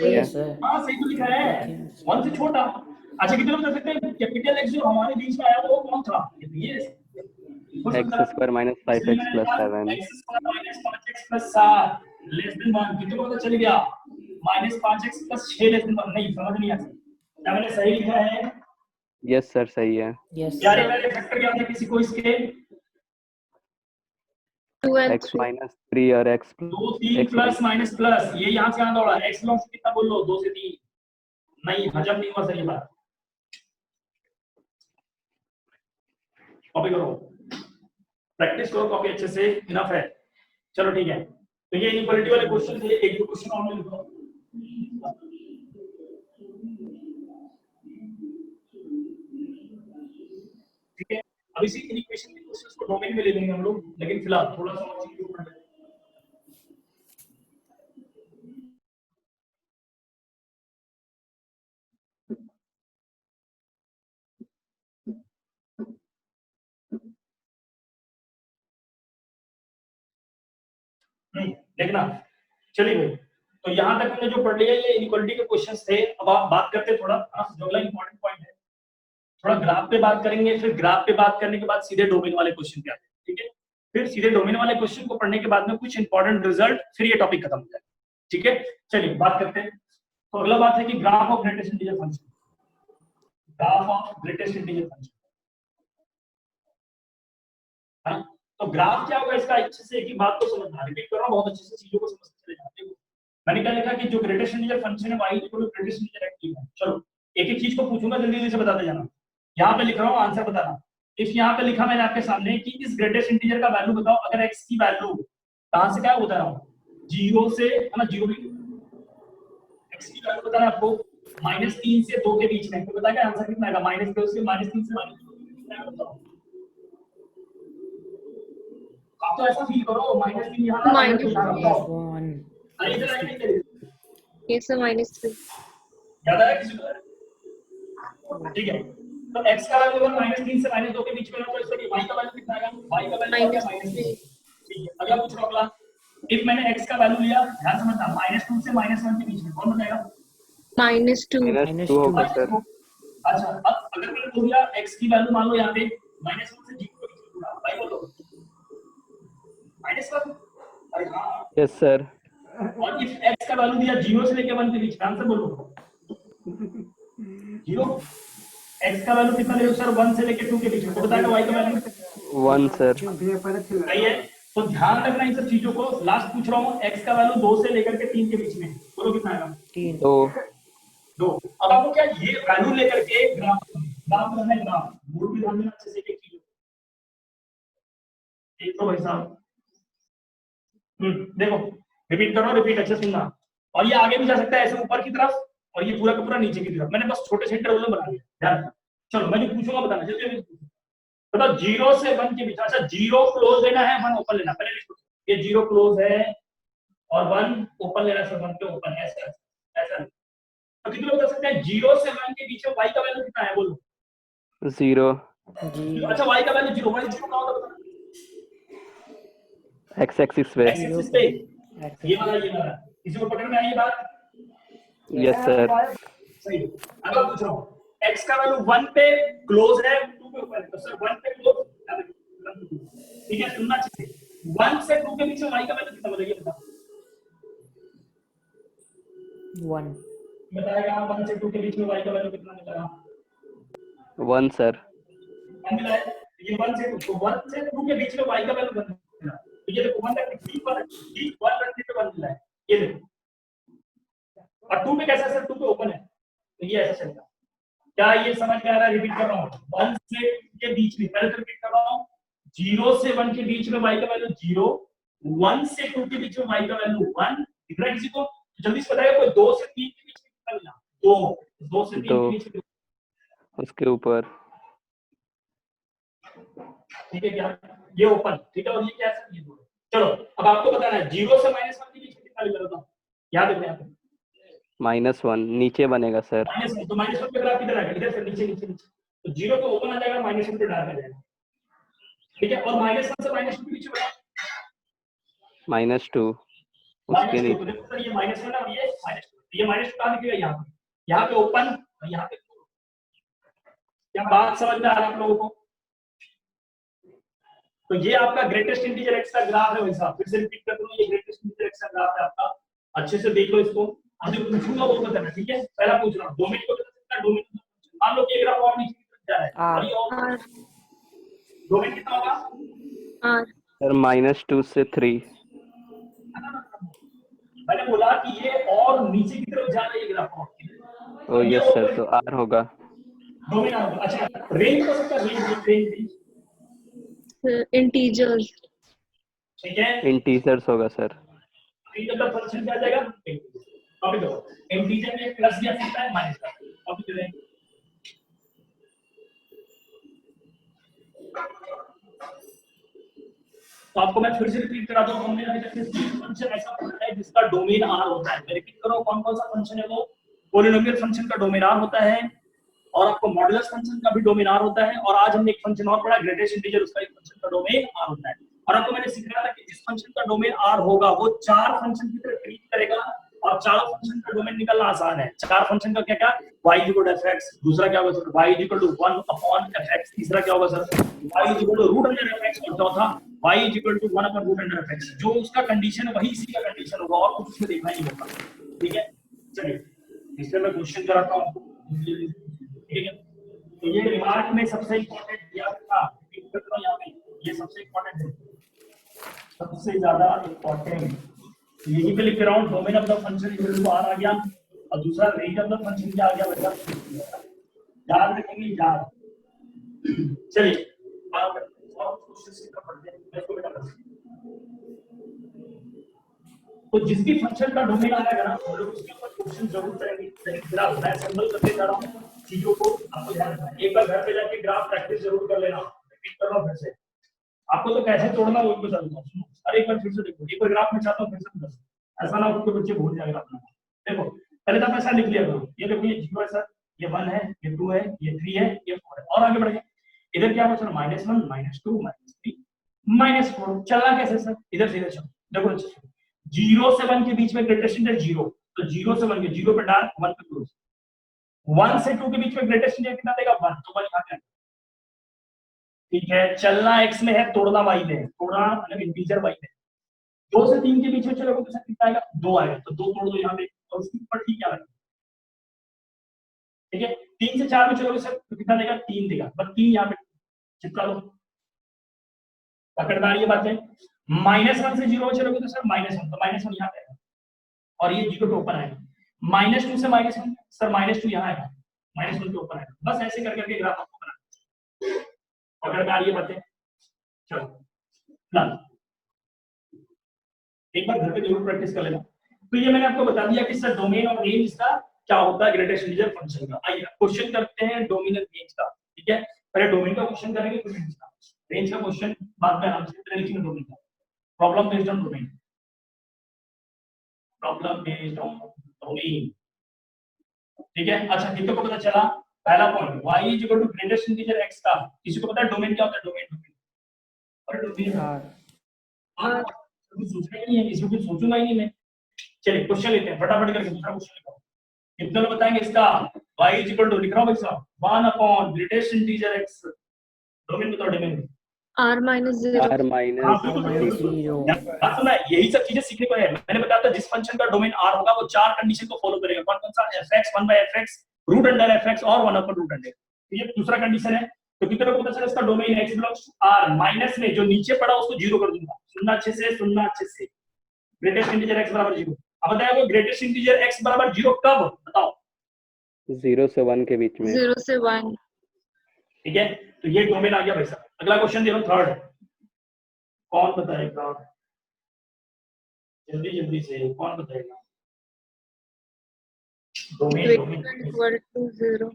Yes, sir. हाँ सही तो लिखा है, 1 से छोटा। अच्छा कितना बता सकते हैं? कैपिटल एक्स जो हमारे बीच में आया वो कौन था? ये x square minus 5x plus 7। X square minus 5x plus 7 less than 1। कितने को पता चल गया? Minus 5x plus 6 less than 1। नहीं समझ नहीं आता क्या मैंने सही लिखा है? यस सर, सही है। यार ये मैंने फैक्टर क्या था किसी को इसके? 2 and x 3. माइनस 3 और x 2 3 प्लस माइनस प्लस, ये यहाँ से यहाँ दौड़ा। x बिलोंग्स कितना बोल लो? 2 से 3। नहीं हजम नहीं हुआ सर ये बात। कॉपी करो, प्रैक्टिस करो कॉपी अच्छे से, इनफ है। चलो ठीक है, तो ये इनइक्वालिटी वाले क्वेश्चन थे। एक दो क्वेश्चन और लिखो, ठीक है। अब इसी इक्वेशन के क्वेश्चंस को डोमेन में ले लेंगे हम लोग, लेकिन फिलहाल थोड़ा सा और चीज ऊपर देखना। चलिए भाई, तो यहाँ तक हमने जो पढ़ लिया ये इनइक्वालिटी के क्वेश्चंस थे। अब आप बात करते हैं थोड़ा, जो अगला इंपॉर्टेंट पॉइंट है, थोड़ा ग्राफ पे बात करेंगे। फिर ग्राफ पे बात करने के बाद सीधे डोमेन वाले क्वेश्चन पे आते हैं, ठीक है। फिर सीधे डोमेन वाले क्वेश्चन को पढ़ने के बाद में कुछ इंपॉर्टेंट रिजल्ट, फिर ये टॉपिक खत्म हो जाएगा, ठीक है। चलिए बात करते हैं। तो अगला बात है कि graph of greatest integer function, graph of greatest integer function, हाँ। तो ग्राफ क्या होगा इसका, अच्छे से एक ही बात को समझना, रिपीट कर रहा हूं, बहुत अच्छे से चीजों को समझते चले जाते हो। मैंने क्या लिखा कि जो ग्रेटेस्ट इंटीजर फंक्शन है y equal to greatest integer active है। चलो एक एक चीज को पूछूंगा, जल्दी जल्दी से बताते जाना। यहाँ पे लिख रहा हूँ, आंसर बताना। इफ यहाँ पे लिखा मैंने आपके सामने कि इस ग्रेटेस्ट इंटीजर का वैल्यू बताओ, अगर x की वैल्यू कहां से क्या बता रहा हूँ, 0 से है ना, 0 x की वैल्यू बताना आपको -3 से 2 के बीच में, तो बताएगा आंसर कितना आएगा? -2 से -3 से -2। आप तो ऐसा फील करो, -3 यहाँ ना, -1। अरे इधर आइए इधर, ये सर -3 याद आ रहा है किसी को? ठीक है, तो x का वैल्यू -3 से -2 के बीच में है, तो इसका y का वैल्यू कितना आएगा? y का वैल्यू -3। ठीक है, अगला पूछ रहा हूं अगला। इफ मैंने x का वैल्यू लिया, ध्यान समझना, -2 से -1 के बीच में, कौन बताएगा? -2 होगा सर। अच्छा, अब अगर मैंने बोल दिया x की वैल्यू मान लो यहाँ पे -1 से 0 के बीच में होगा, भाई बोलो -1। अरे हाँ, यस सर। और इफ x का वैल्यू दिया 0 से लेकर 1 के बीच में, आंसर बोलो 0। x का वैल्यू कितना ले सर? 1 से लेकर 2 के बीच में, तो बताएगा y का वैल्यू 1 सर। सही है। तो ध्यान रखना इन सब चीजों को। लास्ट पूछ रहा हूँ, x का वैल्यू 2 से लेकर के 3 के बीच में, बोलो कितना आएगा? 2। अब आपको क्या ये वैल्यू लेकर के ग्राफ बनाना है, ग्राफ मूड भी ध्यान देना अच्छे से एक चीज। एक तो भाई साहब देखो, रिपीट करो, रिपीट अच्छे सुनना। और ये आगे भी जा सकता है ऐसे ऊपर की तरफ, और ये पूरा का पूरा नीचे की तरफ। मैंने बस छोटे से इंटरवल बना दिया, ध्यान रखना। चलो मैं जो पूछूंगा बताना, जल्दी बताओ। 0 से 1 के बीच, अच्छा 0 क्लोज लेना है, 1 ओपन लेना, पहले लिखो ये 0 क्लोज है और 1 ओपन लेना है, 1 के ओपन, ऐसा ऐसा। तो कितने लोग बता सकते हैं 0 से 1 के बीच में y का वैल्यू कितना है? बोलो 0। अच्छा y का वैल्यू 0, y 0 कहां होता है? x एक्सिस पे। एक्सिस पे, ये वाला किसी को पकड़ में आई ये बात? Yes sir. सही। अगला पूछ रहा हूं, x का वैल्यू 1 पे क्लोज है, 2 पे ओपन है, तो सर 1 पे क्लोज, ठीक है। सुनना चाहिए, 1 से 2 के बीच में y का वैल्यू कितना मिलेगा बताओ? 1 बताएगा 1 से 2 के बीच में y का वैल्यू कितना मिलेगा? 1 सर। मिला है ये 1 से 2, तो 1 से 2 के बीच में y का वैल्यू कितना मिला? तो ये देखो 1 रखने की पर 1 रखने पे 1 मिला है, ये देखो। और 2 पे कैसा सर? 2 पे ओपन है, तो ये ऐसा चलेगा। क्या ये समझ में आ रहा है? रिपीट कर रहा हूँ, 1 से 2 के बीच में, पहले तो रिपीट कर रहा हूँ, 0 से 1 के बीच में y का वैल्यू 0, 1 से 2 के बीच में y का वैल्यू 1। दिख रहा है किसी को? जल्दी से बताइए, कोई 2 से 3 के बीच में कितना मिला? 2 से 3 के बीच में उसके ऊपर, ठीक है क्या? ये ओपन, ठीक है, और ये क्या है? ये 2। चलो अब आपको बताना है 0 से -1 के बीच में कितना मिला था? याद है यहाँ पे -1 नीचे बनेगा सर। -1, तो -1 पे ग्राफ किधर आएगा? इधर से नीचे नीचे नीचे, तो 0 पे ओपन आ जाएगा, -1 पे डार्क आ जाएगा, ठीक है। और -1 से -2 के बीच में -2 उसके -2, नीचे। तो देखो सर ये -1 है और ये -2, ये -2 कहाँ निकलेगा? यहाँ पे ओपन और यहाँ पे। क्या बात समझ में आ रहा है आप लोगों को? तो ये आपका ग्रेटेस्ट इंटीजर एक्स का ग्राफ है भाई साहब, फिर से रिपीट कर दूं, ये ग्रेटेस्ट इंटीजर एक्स का ग्राफ है आपका, अच्छे से देख लो इसको। अब जो पूछूंगा वो बताना, ठीक है? पहला पूछ रहा हूं, डोमेन को बता सकता है? डोमेन मान लो कि ये ग्राफ और नीचे की तरफ जा रहा है और ये और डोमेन कितना होगा? R सर -2 से 3। मैंने बोला कि ये और नीचे की तरफ जा रहा है ये ग्राफ। ओ यस सर, तो R होगा। डोमेन होगा। अच्छा रेंज हो सकता है, रेंज integers ठीक है, इंटीजर्स होगा सर। इंटीजर का फंक्शन क्या आ जाएगा? कॉपी करो, इंटीजर में प्लस भी आ सकता है माइनस का, कॉपी करें। तो आपको मैं फिर से रिपीट करा दूं, हमने अभी तक फंक्शन ऐसा पढ़ा है जिसका डोमेन R होता है। मैं रिपीट करो, कौन कौन सा फंक्शन है वो? पॉलिनोमियल फंक्शन का डोमेन R होता है, और आपको मॉडुलस फंक्शन का भी डोमेन R होता है, और आज हमने एक फंक्शन और पढ़ा ग्रेटेस्ट इंटीजर, उसका एक फंक्शन का डोमेन R होता है। और आपको मैंने सिखाया था कि जिस फंक्शन का डोमेन R होगा वो 4 फंक्शन की तरह ट्रीट करेगा, और चारों फंक्शन का डोमेन निकालना आसान है। 4 फंक्शन का क्या क्या? y = fx, दूसरा क्या होगा सर? y = 1/fx, तीसरा क्या होगा सर? y = √fx, और चौथा y = 1/√fx। जो उसका कंडीशन है वही इसी का कंडीशन होगा, और कुछ उसमें देखना ही होगा, ठीक है? चलिए इससे मैं क्वेश्चन कराता हूं आपको, ठीक है? तो ये रिमार्क में सबसे इंपॉर्टेंट याद था, रिपीट कर रहा हूं यहाँ पे, ये सबसे इंपॉर्टेंट है, सबसे ज्यादा इंपॉर्टेंट। यही पे लिख रहा हूं, domain of the function equal to R आ गया, और दूसरा रेंज ऑफ द फंक्शन क्या आ गया बेटा? याद रखेंगे, याद। चलिए बात करते हैं और क्वेश्चंस की तरफ बढ़ते हैं। देखो बेटा, तो जिस भी फंक्शन का डोमेन आएगा ना, हम लोग उसके ऊपर क्वेश्चन जरूर करेंगे। ग्राफ मैं सिंबल करके जा रहा हूं चीजों को, आपको ध्यान रखना है। एक बार घर पे जाके ग्राफ प्रैक्टिस जरूर कर लेना, रिपीट कर रहा हूं फिर से। आपको तो कैसे तोड़ना वो भी बता दूंगा, सुनो। अरे एक बार फिर से देखो, एक बार ग्राफ में चाहता हूं फिर से बता, ऐसा ना हो कि बच्चे भूल जाएगा अपना। देखो पहले तो आप ऐसा लिख लिया करो, ये देखो ये 0 है सर, ये 1 है, ये 2 है, ये 3 है, ये 4 है, और आगे बढ़ गए। इधर क्या होगा सर? -1 -2 -3 -4। चलना कैसे सर? इधर से इधर चलो, देखो 0 से 1 के बीच में ग्रेटेस्ट इंटीजर 0, तो 0 से 1 के 0 पे डार्क, 1 पे क्लोज। 1 से 2 के बीच में ग्रेटेस्ट इंटीजर कितना देगा? 1, तो 1 यहाँ पे, ठीक है? चलना x में है, तोड़ना y में है, तोड़ना मतलब इंटीजर y में। 2 से 3 के बीच में चलोगे तो सर कितना आएगा? 2 आएगा, तो 2 तोड़ दो यहाँ पे, और उसके ऊपर ठीक क्या आएगा? ठीक है? 3 से 4 में चलोगे सर तो कितना देगा? 3 देगा, बस 3 यहाँ पे चिपका लो। पकड़दार ये बात है। -1 से 0 में चलोगे तो सर -1, तो -1 यहाँ पे आएगा, और ये 0 पे ओपन आएगा। -2 से -1 सर -2 यहाँ आएगा, -1 पे ओपन आएगा। बस ऐसे कर करके ग्राफ आपको बनाना है। पकड़दार ये बातें, चलो डन। एक बार घर पे जरूर प्रैक्टिस कर लेना। तो ये मैंने आपको बता दिया कि सर डोमेन और रेंज का क्या होता है ग्रेटेस्ट इंटीजर फंक्शन का। आइए क्वेश्चन करते हैं डोमेन और रेंज का, ठीक है? पहले डोमेन का क्वेश्चन करेंगे, फिर रेंज का। रेंज का क्वेश्चन बाद में आराम से लिखेंगे। डोमेन का problem based on domain, problem based on domain, ठीक है? अच्छा कितने को पता चला? पहला point y = greatest integer x का, किसी को पता है डोमेन क्या होता है? डोमेन और डोमेन कुछ सोचना ही नहीं है, इसमें कुछ सोचूंगा ही नहीं मैं। चलिए क्वेश्चन लेते हैं फटाफट करके, दूसरा क्वेश्चन लिखो। कितने लोग बताएंगे इसका? y = लिख रहा हूं भाई साहब, 1 upon greatest integer x। Domain बताओ, डोमेन R minus 0. r हाँ minus बिल्कुल minus बिल्कुल। zero. बात सुना है, यही सब चीजें सीखने को है। मैंने बताया था जिस फंक्शन का डोमेन r होगा वो चार कंडीशन को फॉलो करेगा। कौन कौन सा? fx 1/fx, root under fx और 1 रूट अंडर। तो ये दूसरा कंडीशन है। तो कितने को पता चला इसका domain x belongs to r, minus में जो नीचे पड़ा उसको जीरो कर दूंगा। सुनना अच्छे से, सुनना अच्छे से। ग्रेटेस्ट इंटीजर x बराबर 0। अब बताया वो ग्रेटेस्ट इंटीजर x बराबर 0 कब? बताओ। 0 से 1 के बीच में। 0 से 1. ठीक है, तो ये डोमेन आ गया भाई साहब। अगला क्वेश्चन देखो, थर्ड। कौन बताएगा? जल्दी जल्दी से कौन बताएगा? Domain Greater domain than equal to 0.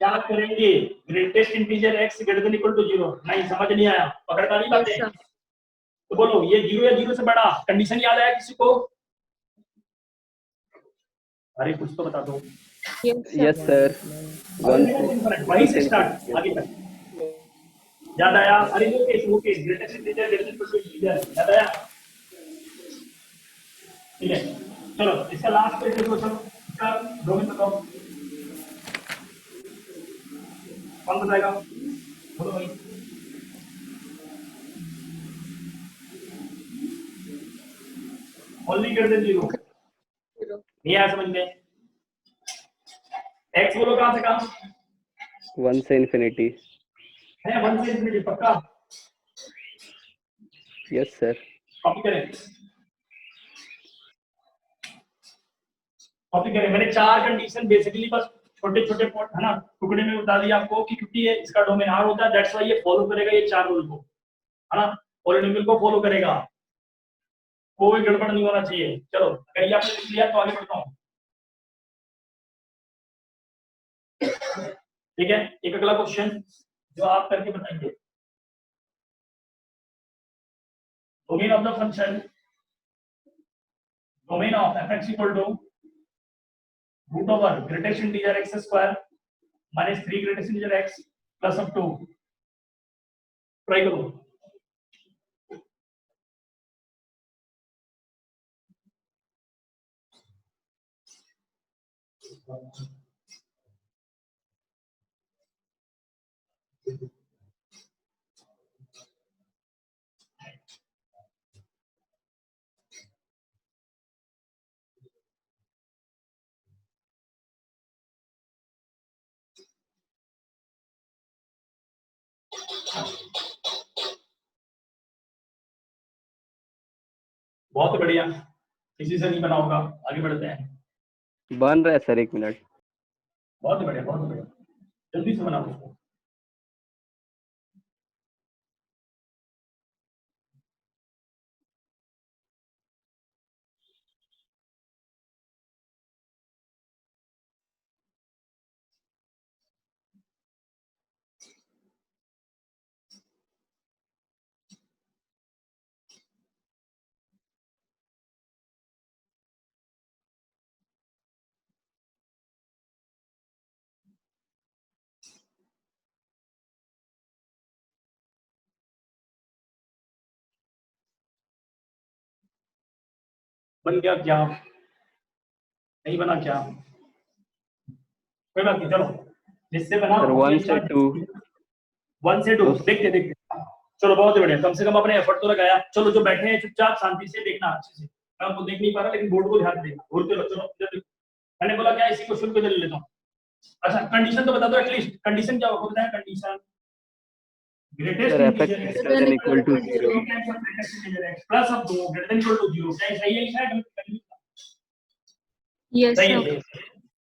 क्या करेंगे? Greatest integer x greater than equal to 0। नहीं समझ नहीं आया, पकड़ पा नहीं Yes, पाते? sir. तो बोलो ये 0 या 0 से बड़ा। कंडीशन याद आया किसी को? अरे कुछ तो बता दो। Yes, sir. यस सर 1 वहीं से स्टार्ट आगे तक याद आया? अरे वो case greatest integer greater than equal to integer याद आया? ठीक है, चलो इसका लास्ट क्वेश्चन इसका डोमेन बताओ। कौन बताएगा? बोलो भाई। Only greater than 0। 0. नहीं आया समझ में? x बोलो कहां से कहां? 1 से इन्फिनिटी। है 1 से इंफिनिटी पक्का? यस सर कॉपी करें, कॉपी करें। मैंने चार कंडीशन बेसिकली बस छोटे छोटे पॉइंट है ना टुकड़े में बता दिया आपको कि क्योंकि ये इसका डोमेन r होता है, दैट्स व्हाई ये फॉलो करेगा ये चार रूल को, है ना? पॉलिनोमियल को फॉलो करेगा, कोई गड़बड़ नहीं होना चाहिए। चलो अगर ये आपने लिख लिया तो आगे बढ़ता हूं। ठीक है, एक अगला क्वेश्चन जो आप करके बताएंगे। Domain of the function, domain of fx equal to root over greatest integer x square minus 3 greatest integer x plus up to. Try करो। बहुत बढ़िया, किसी से नहीं बना होगा। आगे बढ़ते हैं। बन रहा है सर 1 मिनट। बहुत बढ़िया, बहुत बढ़िया, जल्दी से बनाओ उसको। बन गया क्या? नहीं बना क्या? कोई बात नहीं, चलो जिससे बना सर 1 से 2 1 से 2 देखते देखते। चलो बहुत बढ़िया, कम से कम अपने एफर्ट तो लगाया। चलो जो बैठे हैं चुपचाप शांति से देखना अच्छे से। मैं आपको देख नहीं पा रहा लेकिन बोर्ड को ध्यान देना। बोलते रहो। चलो इधर देखो। मैंने बोला क्या इसी क्वेश्चन को इधर ले लेता हूँ। अच्छा कंडीशन तो बता दो एटलीस्ट। कंडीशन क्या होता है? Condition greatest sir fx integer x greater than equal to 0 plus अब 2 ग्रेटर देन इक्वल टू 0। क्या सही है लिखा है? Yes, सही sir. है।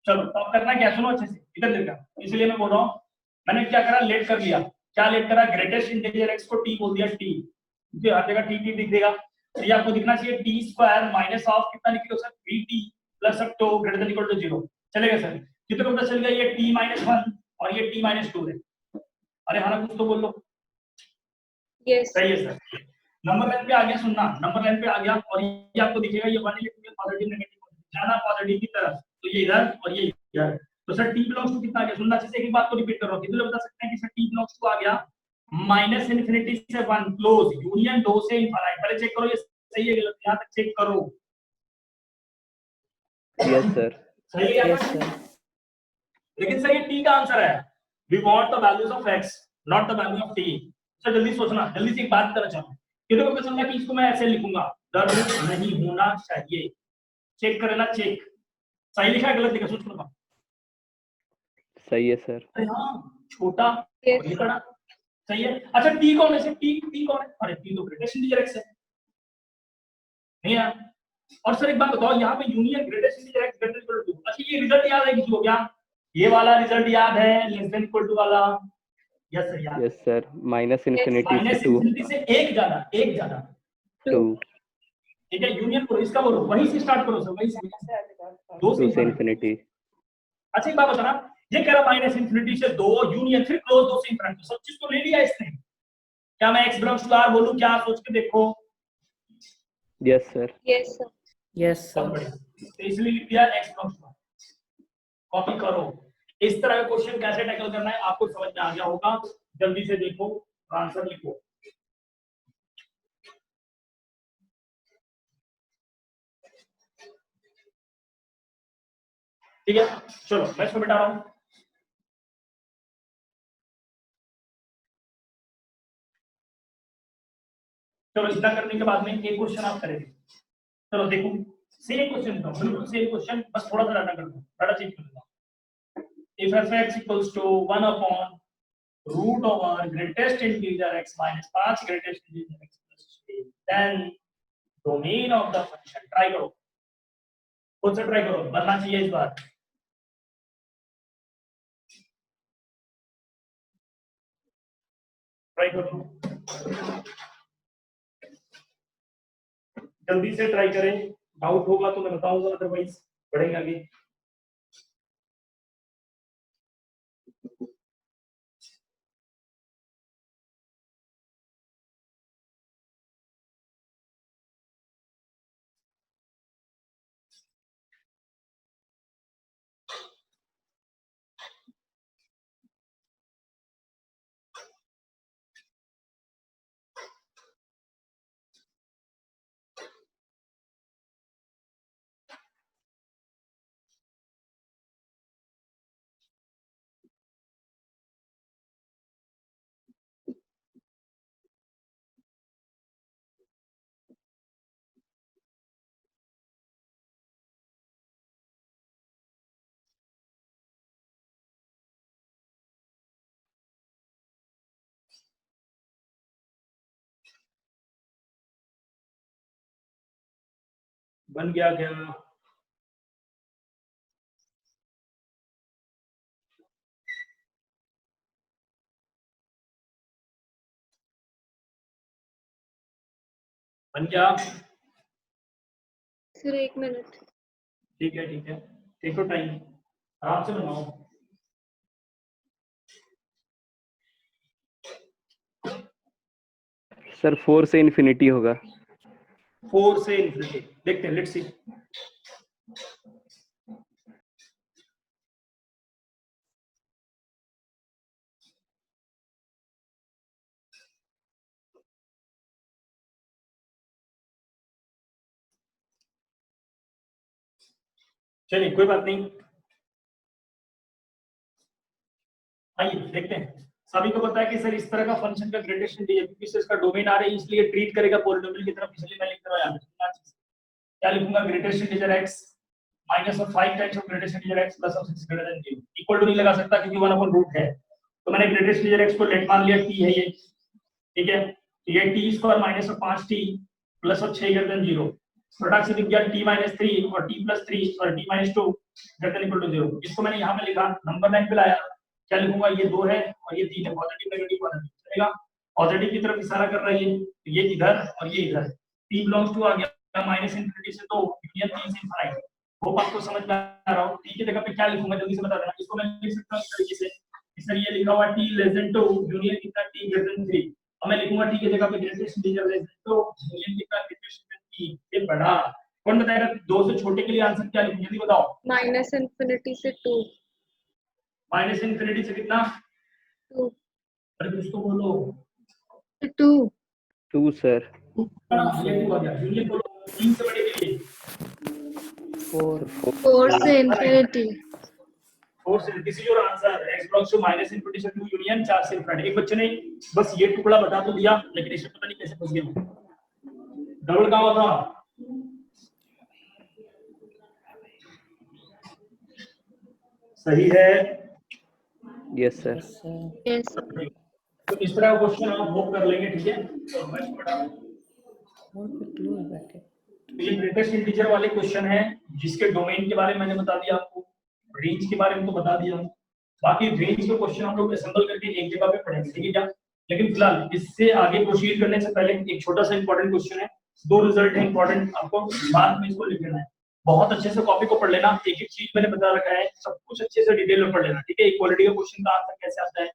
चलो तो अब करना क्या, सुनो अच्छे से इधर देखा। इसलिए मैं बोल रहा हूँ मैंने क्या करा, लेट कर लिया। क्या लेट करा? ग्रेटेस्ट इंटीजर x को t बोल दिया। t क्योंकि हर जगह t दिख देगा। तो ये आपको दिखना चाहिए t स्क्वायर माइनस ऑफ कितना लिख लो sir? 3t plus up to greater than equal to 0। चलेगा सर? कितने को पता चल गया? ये t माइनस 1 और ये t माइनस 2 है। अरे हाँ कुछ तो बोल लो। Yes. सही है सर। नंबर लाइन पे आ गया, सुनना नंबर लाइन पे आ गया और ये आपको दिखेगा ये 1 लिखेंगे पॉजिटिव नेगेटिव जाना पॉजिटिव की तरफ। तो ये इधर और ये इधर। तो सर t बिलोंग्स टू कितना आ गया? सुनना अच्छे से, एक बात को रिपीट कर रहा हूं। कितने लोग बता सकते हैं कि सर t बिलोंग्स टू आ गया माइनस इनफिनिटी से 1 क्लोज यूनियन 2 से इनफाइनाइट। पहले चेक करो ये सही है गलत, यहां तक चेक करो। यस सर सही है Yes, sir. लेकिन सर ये t का आंसर है। We want the values of x not the value of t। अच्छा जल्दी सोचना, जल्दी से एक बात करना चाहूँ, ये देखो पता चला कि इसको मैं ऐसे लिखूंगा, द रूट नहीं होना चाहिए। चेक करना, चेक सही लिखा है गलत लिखा, सोच लो। सही है सर। अरे हाँ छोटा Yes, और ये sir. बड़ा, सही है। अच्छा टी कौन है, टी कौन है? अरे टी तो ग्रेटेस्ट इंटीजर एक्स है, नहीं है? और सर एक बात बताओ, यहाँ पे union greatest integer x greater equal to, अच्छा ये रिजल्ट याद है किसी को क्या? ये वाला रिजल्ट याद है, लेस देन इक्वल टू वाला? यस सर याद। यस सर, माइनस इन्फिनिटी से माइनस 2 इंफिनिटी से एक ज्यादा, 2 ठीक है। यूनियन करो, इसका बोलो, वहीं से स्टार्ट करो सर, वहीं से, दो 2 से से इन्फिनिटी। अच्छा एक बात बताना, ये कह रहा माइनस इंफिनिटी से 2 यूनियन फिर क्लोज 2 से इंफिनिटी, सब चीज तो ले लिया इसने। क्या मैं x बिलोंग्स टू r बोलूं क्या? सोच के देखो। Yes sir. Yes, sir. Yes, बहुत sir. बढ़िया, तो इसलिए लिख दिया x belongs to r। Copy करो। इस तरह का क्वेश्चन कैसे टैकल करना है आपको समझ में आ गया होगा। जल्दी से देखो, आंसर लिखो। ठीक है, चलो मैं इसको मिटा रहा हूं। चलो इतना करने के बाद में एक क्वेश्चन आप करेंगे। चलो देखो, सेम क्वेश्चन था, बिल्कुल सेम क्वेश्चन, बस थोड़ा सा डाटा कर दो, डाटा चेंज कर दो। if f(x) equals to 1 upon root over greatest integer x minus 5 greatest integer x plus 3, then domain of the function, try करो, खुद से ट्राई करो, बनना चाहिए इस बार। ट्राई करो, जल्दी से ट्राई करें, डाउट होगा तो मैं बताऊंगा, अदरवाइज बढ़ेंगे आगे। बन गया क्या? बन गया? Sir, 1 minute. ठीक है, ठीक है, टेक योर टाइम, आराम से बनाओ। सर 4 से इन्फिनिटी होगा। 4 से इन्फिनिटी, देखते हैं, लेट्स सी। चलिए कोई बात नहीं, आइए देखते हैं। सभी को पता है कि सर इस तरह का फंक्शन का ग्रेटेस्ट इंटीजर, क्योंकि सर इसका डोमेन आ रही है इसलिए ट्रीट करेगा पॉलिनोमियल की तरफ, इसलिए मैं लिख रहा हूं यहाँ पे क्या लिखूंगा, greatest integer x minus of 5 times of greatest integer x plus of 6 greater than 0 equal to नहीं लगा सकता क्योंकि 1 अपॉन रूट है, तो मैंने ग्रेटेस्ट इंटीजर x को लेट मान लिया t है ये, ठीक है। तो ये t square minus of 5t plus of 6 greater than 0, product से दिख गया t माइनस 3 और t प्लस 3 और t minus 2 greater equal to 0। इसको मैंने यहाँ पे लिखा, नंबर लाइन पे लाया, क्या लिखूंगा, ये 2 है और ये 3 है, पॉजिटिव नेगेटिव पॉजिटिव चलेगा, पॉजिटिव की तरफ इशारा कर रहा है ये इधर और ये इधर, t बिलोंग्स टू आ गया माइनस इंफिनिटी से 2 यूनियन 3 से इनफाइनाइट। वो बात को समझ में आ रहा हो, t की जगह पे क्या लिखूंगा जल्दी से बता देना। इसको मैं लिख सकता हूं इस तरीके से, सर ये लिखा हुआ t लेस देन 2 यूनियन कितना t ग्रेटर देन 3, और मैं लिखूंगा t की जगह पे greatest integer less than 2 union कितना ग्रेटेस्ट देन 3। ये बड़ा कौन बताएगा 2 से छोटे के लिए आंसर क्या लिखूं, जल्दी बताओ। Minus infinity से 2. माइनस इंफिनिटी से कितना? 2. अरे कुछ तो बोलो। 2. 2 सर। ये 2 आ गया, यूनियन बोलो 3 से बड़े के लिए 4. 4 से infinity. 4 से this is your answer x belongs to minus infinity से 2 यूनियन 4 से इनफिनिटी। एक बच्चे ने बस ये टुकड़ा बता तो दिया लेकिन इसे पता नहीं कैसे फंस गया। डबल कहां था? सही है। Yes sir. Yes. तो इस तरह का क्वेश्चन आप होप कर लेंगे, ठीक है। तो मैं बता तो ये ग्रेटेस्ट इंटीजर वाले क्वेश्चन है जिसके डोमेन के बारे में मैंने बता दिया आपको, रेंज के बारे में तो बता दिया। बाकी रेंज के क्वेश्चन हम लोग असेंबल करके एक जगह पे पढ़ेंगे, ठीक है क्या। लेकिन फिलहाल इससे आगे प्रोसीड करने से पहले एक छोटा सा इंपॉर्टेंट क्वेश्चन है, 2 रिजल्ट है इंपॉर्टेंट, आपको बाद में इसको लिख लेना है। बहुत अच्छे से कॉपी को पढ़ लेना, एक एक चीज मैंने बता रखा है, सब कुछ अच्छे से डिटेल में पढ़ लेना, ठीक है। इक्वालिटी का क्वेश्चन का आंसर कैसे आता है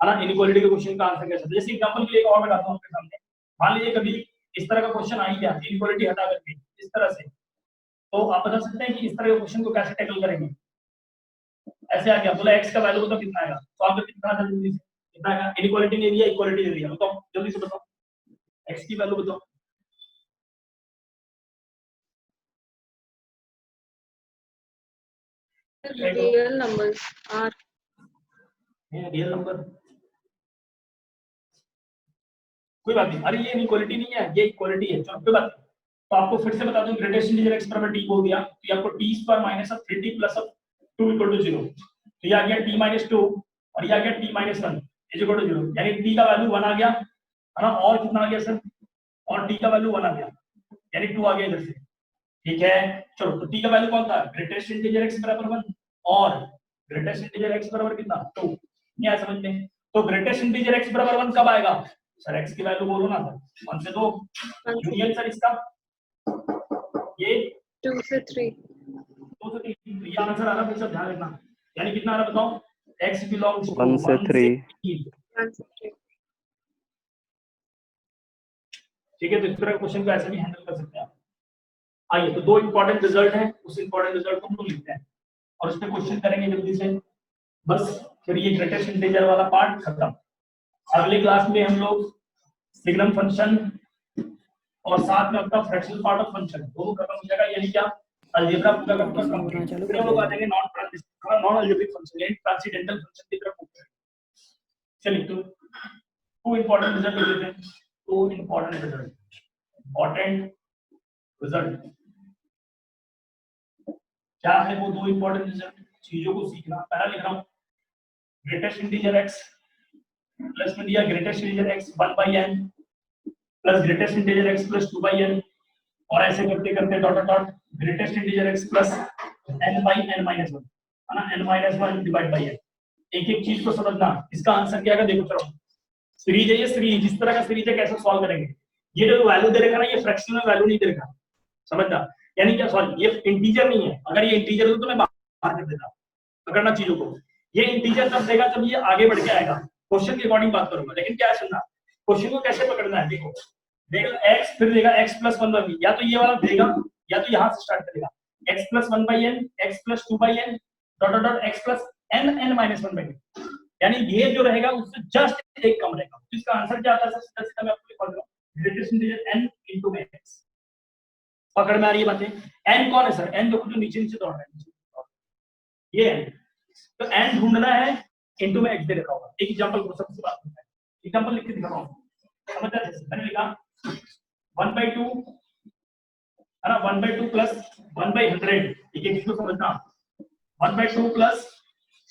ना, इनइक्वालिटी का क्वेश्चन का आंसर कैसे आता है। जैसे एग्जांपल के लिए एक और बताता हूं आपके सामने, मान लीजिए कभी इस तरह का क्वेश्चन आ ही गया, इनइक्वालिटी हटा करके इस तरह से, तो आप बता सकते हैं कि इस तरह के क्वेश्चन को कैसे टैकल करेंगे। ऐसे आ गया, बोला x का वैल्यू बताओ कितना आएगा, सॉल्व करके कितना आता है जल्दी से, कितना आएगा। इनइक्वालिटी ने दिया, इक्वालिटी दे दिया, बताओ जल्दी से बताओ x की वैल्यू बताओ। Real numbers are ये रियल नंबर, कोई बात नहीं। अरे ये इनइक्वालिटी नहीं है, ये इक्वालिटी है, चलो कोई बात नहीं। तो आपको फिर से बता दूं, ग्रेटेस्ट इंटीजर x बराबर t बोल दिया तो ये आपको t square minus 3t plus 2 equal to 0, तो ये आ गया t माइनस 2 और ये आ गया t minus 1 is equal to 0, यानी t का वैल्यू 1 आ गया है ना, और कितना आ गया सर, और t का वैल्यू 1 आ गया, यानी 2 आ गया इधर से, ठीक है। चलो तो t का वैल्यू कौन था, ग्रेटेस्ट इंटीजर x बराबर 1 और ग्रेटेस्ट इंटीजर x बराबर कितना 2, नहीं आया समझ में। तो ग्रेटेस्ट इंटीजर x बराबर 1 कब आएगा सर, x की वैल्यू बोलो ना सर, 1 से 2 यूनियन सर इसका, ये 2 से 3 2 से 3, ये आंसर आ रहा है, सब ध्यान रखना, यानी कितना आ रहा बताओ, x बिलोंग्स टू 1 से 3। 1 से 3। ठीक है। तो इस तरह क्वेश्चन को ऐसे भी हैंडल कर सकते हैं आप। आइए, तो 2 इंपॉर्टेंट रिजल्ट हैं, उस इंपॉर्टेंट रिजल्ट को हम लोग लिखते हैं और उस पे क्वेश्चन करेंगे जल्दी से, बस फिर ये ग्रेटेस्ट इंटीजर वाला पार्ट खत्म। अगले क्लास में हम लोग सिग्नम फंक्शन और साथ में अपना फ्रैक्शनल पार्ट ऑफ फंक्शन दोनों खत्म हो जाएगा, यानी क्या अलजेब्रा पूरा का पूरा कंप्लीट। फिर हम लोग आ जाएंगे नॉन अलजेब्रिक फंक्शन यानी ट्रांसेंडेंटल फंक्शन की तरफ। चलिए, तो 2 इंपॉर्टेंट रिजल्ट लेते हैं, 2 इंपॉर्टेंट रिजल्ट क्या है वो 2 इंपॉर्टेंट रिजल्ट, चीजों को सीखना। पहला लिख रहा हूं, ग्रेटेस्ट इंटीजर x प्लस में दिया greatest integer x 1/n plus greatest integer x plus 2/n, और ऐसे करते करते dot dot greatest integer x plus n/n - 1 है ना, n - 1 डिवाइड बाय n। एक एक चीज को समझना, इसका आंसर क्या आएगा देखो। चलो सीरीज है ये, सीरीज जिस तरह का सीरीज है कैसे सॉल्व करेंगे। ये जो वैल्यू दे रखा ना, ये फ्रैक्शन में वैल्यू नहीं दे रखा, समझना, यानी क्या सॉरी ये इंटीजर नहीं है, अगर ये इंटीजर हो तो मैं बाहर कर देता, पकड़ना चीजों को। ये इंटीजर तब देगा जब ये आगे बढ़ के आएगा, क्वेश्चन के अकॉर्डिंग बात करूंगा, लेकिन क्या है सुनना, क्वेश्चन को कैसे पकड़ना है। देखो देगा x, फिर देगा x + 1/n, या तो ये वाला देगा या तो यहां से स्टार्ट करेगा x + 1/n, x + 2/n dot dot x + n - 1/n, यानी ये जो रहेगा उससे जस्ट एक कम रहेगा। तो इसका आंसर क्या आता है सर, सीधा मैं आपको लिख रहा हूं, ग्रेटेस्ट इंटीजर n * x। पकड़ में आ रही है बातें। n कौन है सर, n देखो जो नीचे नीचे दौड़ रहा है, ये n, तो n ढूंढना है, इनटू में x दे रखा होगा। एक एग्जांपल को सबसे बात करते हैं, एग्जांपल लिख के दिखा रहा हूं, समझ रहे हैं। मैंने लिखा 1/2 है ना, 1/2 प्लस 1/100, ठीक है, इसको समझना, 1/2 प्लस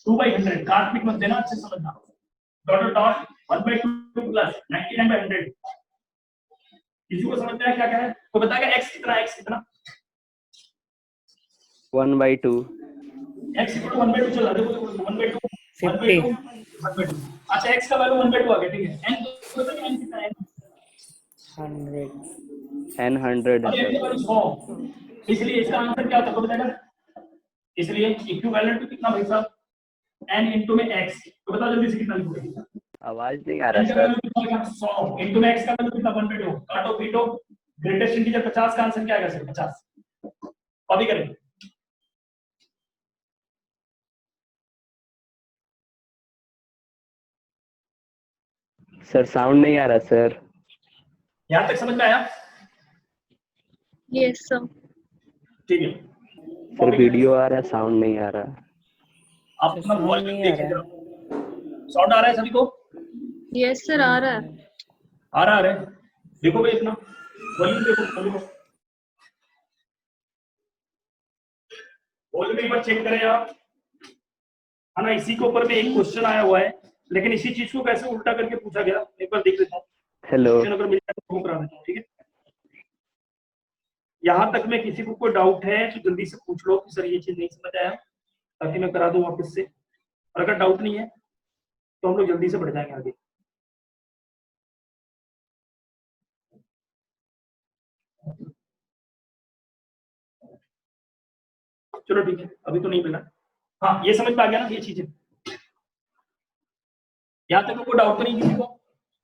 2/100, काल्पनिक मत देना, अच्छे से समझना, डॉट डॉट 1/2 प्लस 99/100, किसी को समझ में आया क्या क्या है, तो बताएगा x कितना, x कितना 1/2 x = 1/2 चला, देखो 1/2 1/2 अच्छा x का वैल्यू 1/2 आ गया, ठीक है। n तो पता नहीं n कितना है, n 100 और है n का वैल्यू 100, इसलिए इसका आंसर क्या होता है बताएगा, इसलिए इक्विवेलेंट टू कितना भाई साहब, n इनटू में x, तो बताओ जल्दी से कितना लिखोगे। आवाज नहीं आ रहा n का सर। वैल्यू कितना होगा 100 इनटू में x का वैल्यू कितना 1/2, काटो पीटो, ग्रेटेस्ट इंटीजर 50 का आंसर क्या आएगा सर, 50। कॉपी करें, सर साउंड नहीं आ रहा सर। यहां तक समझ में आया, Yes, sir. ठीक है। सर वीडियो आ रहा है, साउंड नहीं आ रहा। आप अपना sound वॉल्यूम नहीं आ देखिए रहा जरा। साउंड आ रहा है सभी को? यस सर आ रहा है। आ रहा है। देखो भाई अपना वॉल्यूम देखो, वॉल्यूम एक बार चेक करें आप, है ना। इसी के ऊपर में एक क्वेश्चन आया हुआ है, लेकिन इसी चीज को कैसे उल्टा करके पूछा गया एक बार देख लेता हूँ। हेलो क्वेश्चन अगर मिल जाए तो करा देता हूँ, ठीक है। यहाँ तक में किसी को कोई डाउट है तो जल्दी से पूछ लो कि सर ये चीज नहीं समझ आया, ताकि मैं करा दूं वापस से। और अगर डाउट नहीं है तो हम लोग जल्दी से बढ़ जाएंगे आगे। चलो ठीक है, अभी तो नहीं मिला। हाँ, ये समझ में आ गया ना ये चीजें। यहाँ तक कोई डाउट तो नहीं किसी को?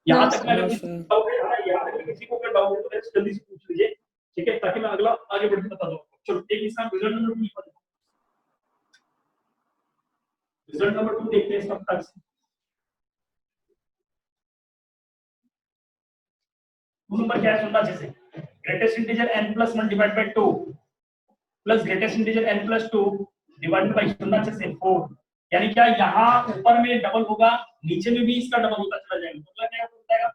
यहाँ तक में अगर किसी को डाउट है, हाँ, यहाँ तक में किसी को कोई डाउट है तो जल्दी से पूछ लीजिए, ठीक है, ताकि मैं अगला आगे बढ़ के बता दूं। चलो एक इसका रिजल्ट नंबर 2, रिजल्ट नंबर 2 देखते हैं इसका फटाक से। नंबर क्या है सुनना अच्छे से। Greatest integer n plus 1 divide by 2 plus greatest integer n plus 2 divided by सुनना अच्छे से 4। यानी क्या यहाँ ऊपर में डबल होगा, नीचे में भी इसका डबल होता चला जाएगा, तो क्या हो जाएगा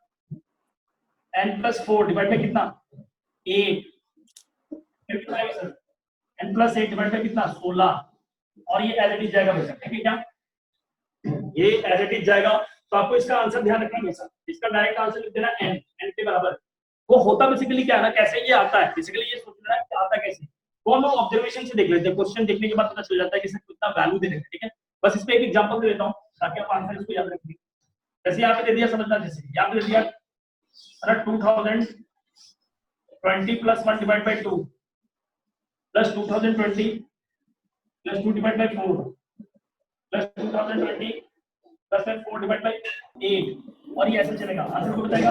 n प्लस 4 डिवाइड बाय कितना 8, फिर कितना आएगा sir n plus 8 divide by कितना 16, और ये एज इट इज जाएगा बेटा, ठीक है क्या, ये एज इट इज जाएगा। तो आपको इसका आंसर ध्यान रखना है, इसका डायरेक्ट आंसर लिख देना n के बराबर। वो होता बेसिकली क्या है ना, कैसे ये आता है, बेसिकली ये सोचना है कि आता कैसे, वो हम लोग ऑब्जर्वेशन से देख लेते हैं। क्वेश्चन देखने के बाद पता चल जाता है कि इसमें कितना वैल्यू दे रहे हैं, ठीक है। बस इस पे एक एग्जांपल दे देता हूं ताकि आप आंसर इसको याद रखिए। जैसे यहाँ पे दे दिया, समझना जैसे यहाँ पे दे दिया 2020 plus 1 divide by 2 plus 2020 plus 2 divide by 4 plus 2020 plus 4 divide by 8, और ये ऐसे चलेगा। आंसर को बताएगा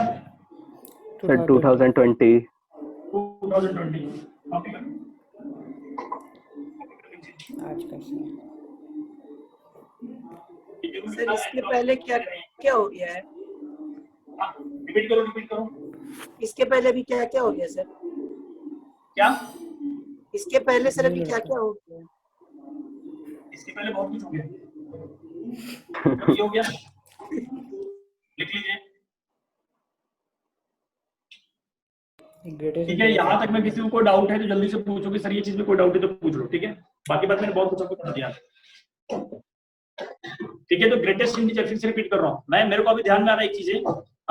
सर 2020 कॉपी कर आज का सही। सर इसके पहले क्या क्या हो गया है? रिपीट करो। इसके पहले भी क्या क्या हो गया सर? क्या इसके पहले सर अभी क्या क्या हो गया? इसके पहले बहुत कुछ हो गया। अभी हो गया, लिख लीजिए, ठीक है। यहाँ तक में किसी को कोई डाउट है तो जल्दी से पूछो कि सर ये चीज में कोई डाउट है तो पूछ लो, ठीक है। बाकी बात मैंने बहुत कुछ आपको बता दिया, ठीक है। तो ग्रेटेस्ट इंटीजर फिर से रिपीट कर रहा हूँ मैं, मेरे को अभी ध्यान में आ रहा है एक चीज है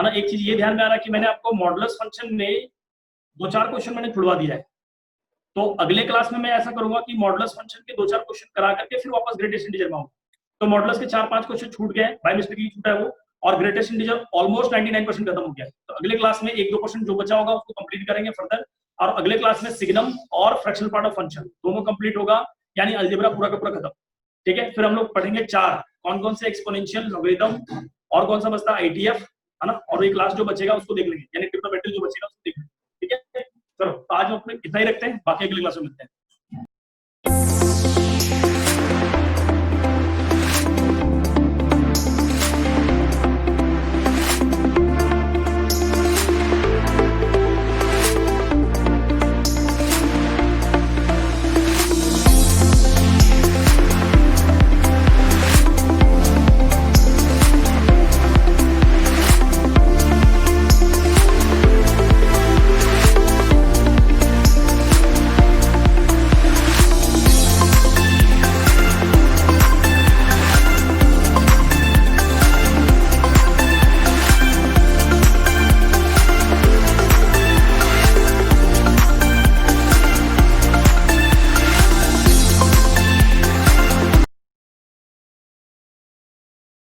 ना, एक चीज ये ध्यान में आ रहा है कि मैंने आपको मॉडुलस फंक्शन में 2-4 क्वेश्चन मैंने छुड़वा दिया है। तो अगले क्लास में मैं ऐसा करूंगा कि मॉडुलस फंक्शन के 2-4 क्वेश्चन करा करके फिर वापस ग्रेटेस्ट इंटीजर में आऊंगा। तो मॉडुलस के 4-5 क्वेश्चन छूट गए, बाय मिस्टेकली छूटा है वो, और ग्रेटेस्ट इंटीजर ऑलमोस्ट 99% खत्म हो गया। तो अगले क्लास में 1-2 क्वेश्चन जो बचा होगा उसको कंप्लीट करेंगे फर्दर, और अगले क्लास में सिग्नम और फ्रैक्शनल पार्ट ऑफ फंक्शन दोनों कंप्लीट होगा, यानी अलजेब्रा पूरा का पूरा खत्म, ठीक है। फिर हम लोग पढ़ेंगे 4 कौन से एक्सपोनेंशियल, लॉगरिथम, और कौन सा बचता ITF, है ना, और एक क्लास जो बचेगा उसको देख लेंगे, यानी ट्रिग्नोमेट्री जो बचेगा उसको देख लेंगे, ठीक है। चलो आज हम अपने इतना ही रखते हैं, बाकी अगली क्लास में मिलते हैं।